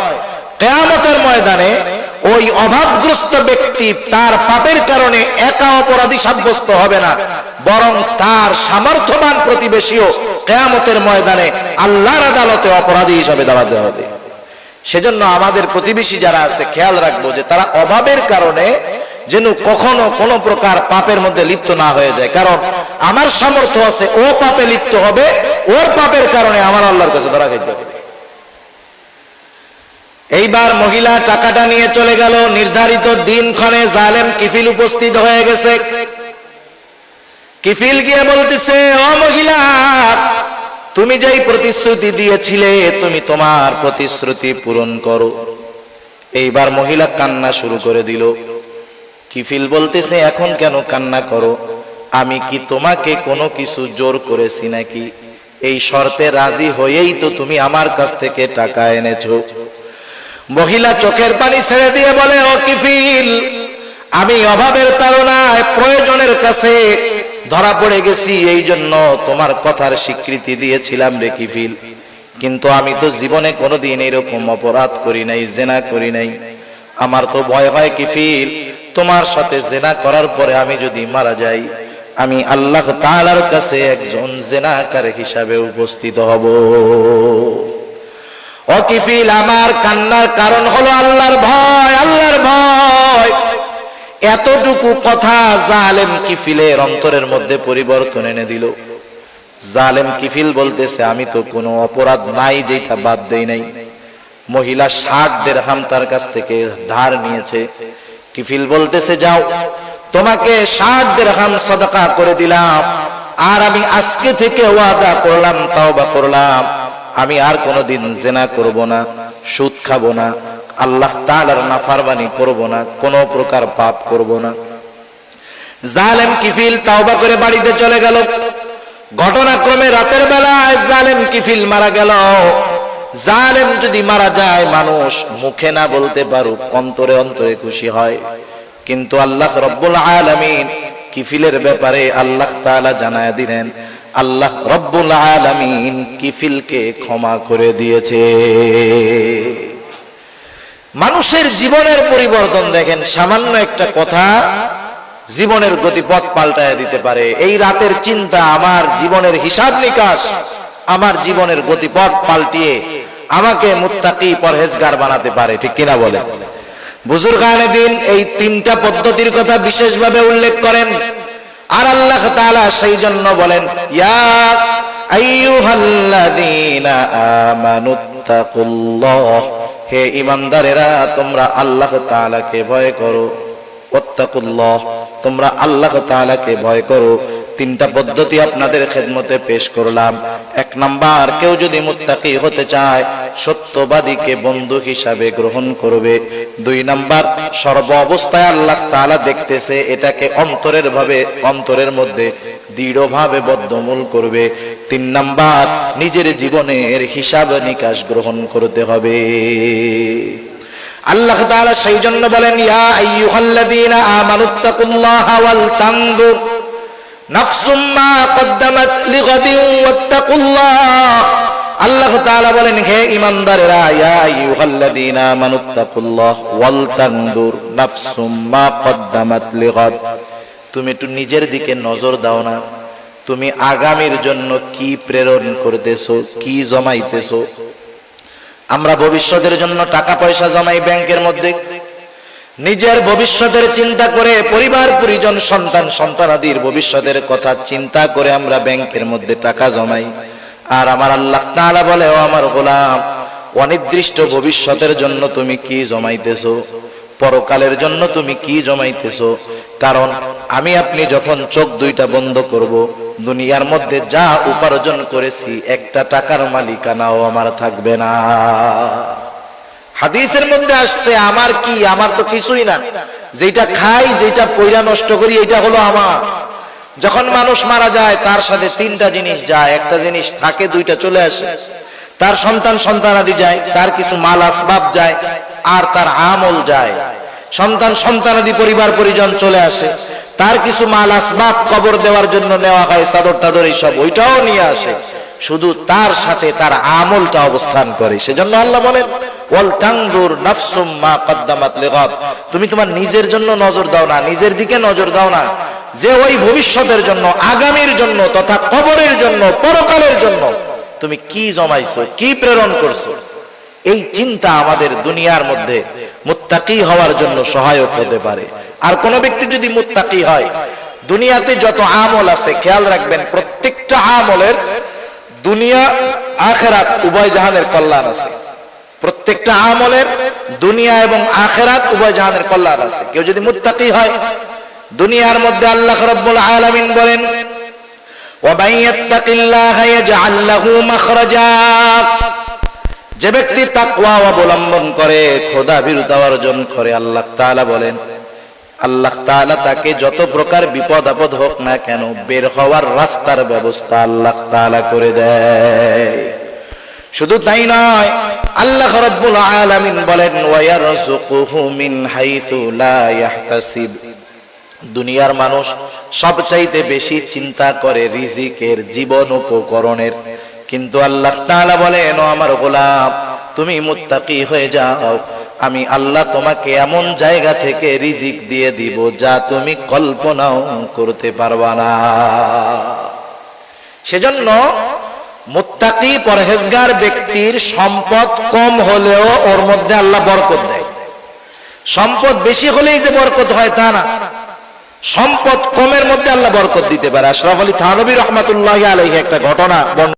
কিয়ামতের ময়দানে ওই অভাবগ্রস্ত ব্যক্তি তার পাপের কারণে একা অপরাধী সাব্যস্ত হবে না, বরং তার সামর্থ্যবান প্রতিবেশীও কিয়ামতের ময়দানে আল্লাহর আদালতে অপরাধী হিসাবে দাঁড়াতে হবে। সেজন্য আমাদের প্রতিবেশী যারা আছে খেয়াল রাখবো যে তারা অভাবের কারণে যেন কখনো কোনো প্রকার পাপের মধ্যে লিপ্ত না হয়ে যায়। কারণ আমার সামর্থ্য আছে, ও পাপে লিপ্ত হবে, ওর পাপের কারণে আমার আল্লাহর কাছে ধরা খাইতে হবে। এইবার মহিলা টাকাটা নিয়ে চলে গেল। নির্ধারিত দিনক্ষণে জালেম কিফিল উপস্থিত হয়ে গেছে। কিফিল গিয়ে বলতেছে, ও মহিলা, তুমি যেই প্রতিশ্রুতি দিয়েছিলে তুমি তোমার প্রতিশ্রুতি পূরণ করো। এইবার মহিলা কান্না শুরু করে দিল। কিফিল বলতেছে, এখন কেন কান্না করো? আমি কি তোমাকে কোনো কিছু জোর করেছি নাকি? এই শর্তে রাজি হয়েই তো তুমি আমার কাছ থেকে টাকা এনেছো। মহিলা চোখের পানি ছেড়ে দিয়ে বলে, ও কিফিল, আমি অভাবের তাড়নায় প্রয়োজনের কাছে ধরা পড়ে গেছি, এই জন্য তোমার কথার স্বীকৃতি দিয়েছিলাম রে কিফিল। কিন্তু আমি তো জীবনে কোনোদিন এরকম অপরাধ করি নাই, জেনা করি নাই। আমার তো ভয় হয় কিফিল, তোমার সাথে জেনা করার পরে আমি যদি মারা যাই, আমি আল্লাহ তাআলার কাছে একজন জেনাকার হিসাবে উপস্থিত হব। ও কিফিল, আমার কান্নার কারণ হলো আল্লাহর ভয়, আল্লাহর ভয়। এতটুকু কথা জালেম কিফিলের অন্তরের মধ্যে পরিবর্তন এনে দিল। জালেম কিফিল বলতেছে, আমি তো কোনো অপরাধ নাই যেটা বাদ দেই নাই। মহিলা 60 দিরহাম তার কাছ থেকে ধার নিয়েছে। কিফিল বলতেছে, যাও, তোমাকে 60 দিরহাম সাদাকা করে দিলাম, আর আমি আজকে থেকে ওয়াদা করলাম, তাওবা করলাম, আমি আর কোনোদিন জিনা করব না, সুদ খাবো না, আল্লাহ তাআলার নাফরমানি করব না, কোনো প্রকার পাপ করব না। জালেম কিফিল তাওবা করে বাড়িতে চলে গেল। ঘটনাক্রমে রাতের বেলায় জালেম কিফিল মারা গেল। জালেম যদি মারা যায়, মানুষ মুখে না বলতে পারুক, অন্তরে অন্তরে খুশি হয়। কিন্তু আল্লাহ রব্বুল আলামিন কিফিলের ব্যাপারে আল্লাহ তাআলা জানায় দিলেন, আল্লাহ রব্বুল আলামিন কিফিলকে ক্ষমা করে দিয়েছে। মানুষের জীবনের পরিবর্তন দেখেন, সামান্য একটা কথা জীবনের গতিপথ পাল্টায় দিতে পারে। এই রাতের চিন্তা আমার জীবনের হিসাব নিকাশ, আমার জীবনের গতিপথ পাল্টিয়ে আমাকে মুত্তাকি পরহেজগার বানাতে পারে, ঠিক কিনা বলে? বুজুর্গানে দিন এই 3টা পদ্ধতির কথা বিশেষভাবে উল্লেখ করেন। আর আল্লাহ তাআলা সেই জন্য বলেন, ইয়া আইয়ুহাল্লাযীনা আমানুত্তাকুল্লাহ, হে ঈমানদারেরা, তোমরা আল্লাহ তাআলাকে ভয় করো। ওয়াত্তাকুল্লাহ, তোমরা আল্লাহ তাআলাকে ভয় করো। 3টা পদ্ধতি আপনাদের খেদমতে পেশ করলাম। 1 নাম্বার, কেউ যদি মুত্তাকি হতে চায়, সত্যবাদীকে বন্ধু হিসাবে গ্রহণ করবে। 2 নাম্বার, সর্ব অবস্থায় আল্লাহ তাআলা দেখতেছে, এটাকে অন্তরের মধ্যে দৃঢ়ভাবে বদ্ধমূল করবে। 3 নাম্বার, নিজের জীবনের হিসাব নিকাশ গ্রহণ করতে হবে। আল্লাহ তাআলা সেই জন্য বলেন, ইয়া আইয়ুহাল্লাযীনা আমানুত্তাকুল্লাহা ওয়াল তানজুর নাফসুম মা কদ্দামাত লিগাদিন ওয়াত্তাকুল্লাহ। আল্লাহ তাআলা বলেন, হে ঈমানদারেরা, ইয়া আইয়ুহাল্লাযীনা আমানুত্তাকুল্লাহ ওয়াল তানদুর নাফসুম মা কদ্দামাত লিগাদ। তুমি একটু নিজের দিকে নজর দাও না, তুমি আগামীর জন্য কি প্রেরণ করতেছো, কি জমাইতেছো। আমরা ভবিষ্যতের জন্য টাকা পয়সা জমাই ব্যাংকের মধ্যে, নিজের ভবিষ্যতের চিন্তা করে, পরিবার পরিজন সন্তান সন্তানাদির ভবিষ্যতের কথা চিন্তা করে আমরা ব্যাংকের মধ্যে টাকা জমাই। আর আমার আল্লাহ তাআলা বলে, ও আমার গোলাম, অনির্দিষ্ট ভবিষ্যতের জন্য তুমি কি জমাইতেছো, পরকালের জন্য তুমি কি জমাইতেছো। কারণ আমি আপনি যখন চোখ দুইটা বন্ধ করব, দুনিয়ার মধ্যে যা উপার্জন করেছি একটা টাকার মালিকানাও আমার থাকবে না। হাদিসের মধ্যে আসছে, আমার কি, আমার তো কিছুই না, যেটা খাই যেটা পয়লা নষ্ট করি এটা হলো আমার। যখন মানুষ মারা যায় তার সাথে তিনটা জিনিস যায়, একটা জিনিস থাকে, দুইটা চলে আসে। তার সন্তান সন্তানাদি যায়, তার কিছু মাল আসবাব যায়, আর তার আমল যায়। সন্তান সন্তানাদি পরিবার পরিজন চলে আসে, তার কিছু মাল আসবাব কবর দেওয়ার জন্য নেওয়া হয়, চাদর টাদর এইসব, ওইটাও নিয়ে আসে। শুধু তার সাথে তার আমলটা অবস্থান করে। সেজন্য আল্লাহ বলেন, ওয়াল তানজুর নাফসুম মা কদ্দামাত লিগাদ। তুমি তোমার নিজের জন্য নজর দাও না, নিজের দিকে নজর দাও না, যে ওই ভবিষ্যতের জন্য, আগামীর জন্য তথা কবরের জন্য, পরকালের জন্য তুমি কি জমাইছো, কি প্রেরণ করছো। এই চিন্তা আমাদের দুনিয়ার মধ্যে মুত্তাকি হওয়ার জন্য সহায়ক হতে পারে। আর কোন ব্যক্তি যদি মুত্তাকি হয়, দুনিয়াতে যত আমল আছে, খেয়াল রাখবেন প্রত্যেকটা আমলের দুনিয়া আখিরাত উভয় জাহানের কল্যাণ আছে। প্রত্যেকটা আমলের দুনিয়া এবং আখিরাত উভয় জাহানের কল্যাণ আছে। কেউ যদি মুত্তাকি হয়, দুনিয়ার মধ্যে আল্লাহ রাব্বুল আলামিন বলেন, ওয়া মান ইয়াত্তাকিল্লাহা ইয়াজআল লাহু মাখরাজা। যে ব্যক্তি তাকওয়া অবলম্বন করে, খোদা ভীরুতা অর্জন করে, আল্লাহ তাআলা বলেন, আল্লাহ তাআলা তাকে যত প্রকার বিপদ আপদ হোক না কেন, বের হওয়ার রাস্তার ব্যবস্থা আল্লাহ তাআলা করে দেয়। শুধু তাই নয়, আল্লাহ রাব্বুল আলামিন বলেন, ওয়া ইয়ারযুকুহু মিন হাইথু লা ইয়াহতাসিব। দুনিয়ার মানুষ সবচাইতে বেশি চিন্তা করে রিজিকের, জীবন উপকরণের, কিন্তু আল্লাহ তাআলা বলেন, ও আমার গোলাম, তুমি মুত্তাকি হয়ে যাও, আমি আল্লাহ তোমাকে এমন জায়গা থেকে রিজিক দিয়ে দিব যা তুমি কল্পনাও করতে পারবা না। সেজন্য মুত্তাকি পরহেজগার ব্যক্তির সম্পদ কম হলেও ওর মধ্যে আল্লাহ বরকত দেয়। সম্পদ বেশি হলেই যে বরকত হয় তা না, সম্পদ কমের মধ্যে আল্লাহ বরকত দিতে পারে। আশরাফ আলী থানভী রহমাতুল্লাহি আলাইহি একটা ঘটনা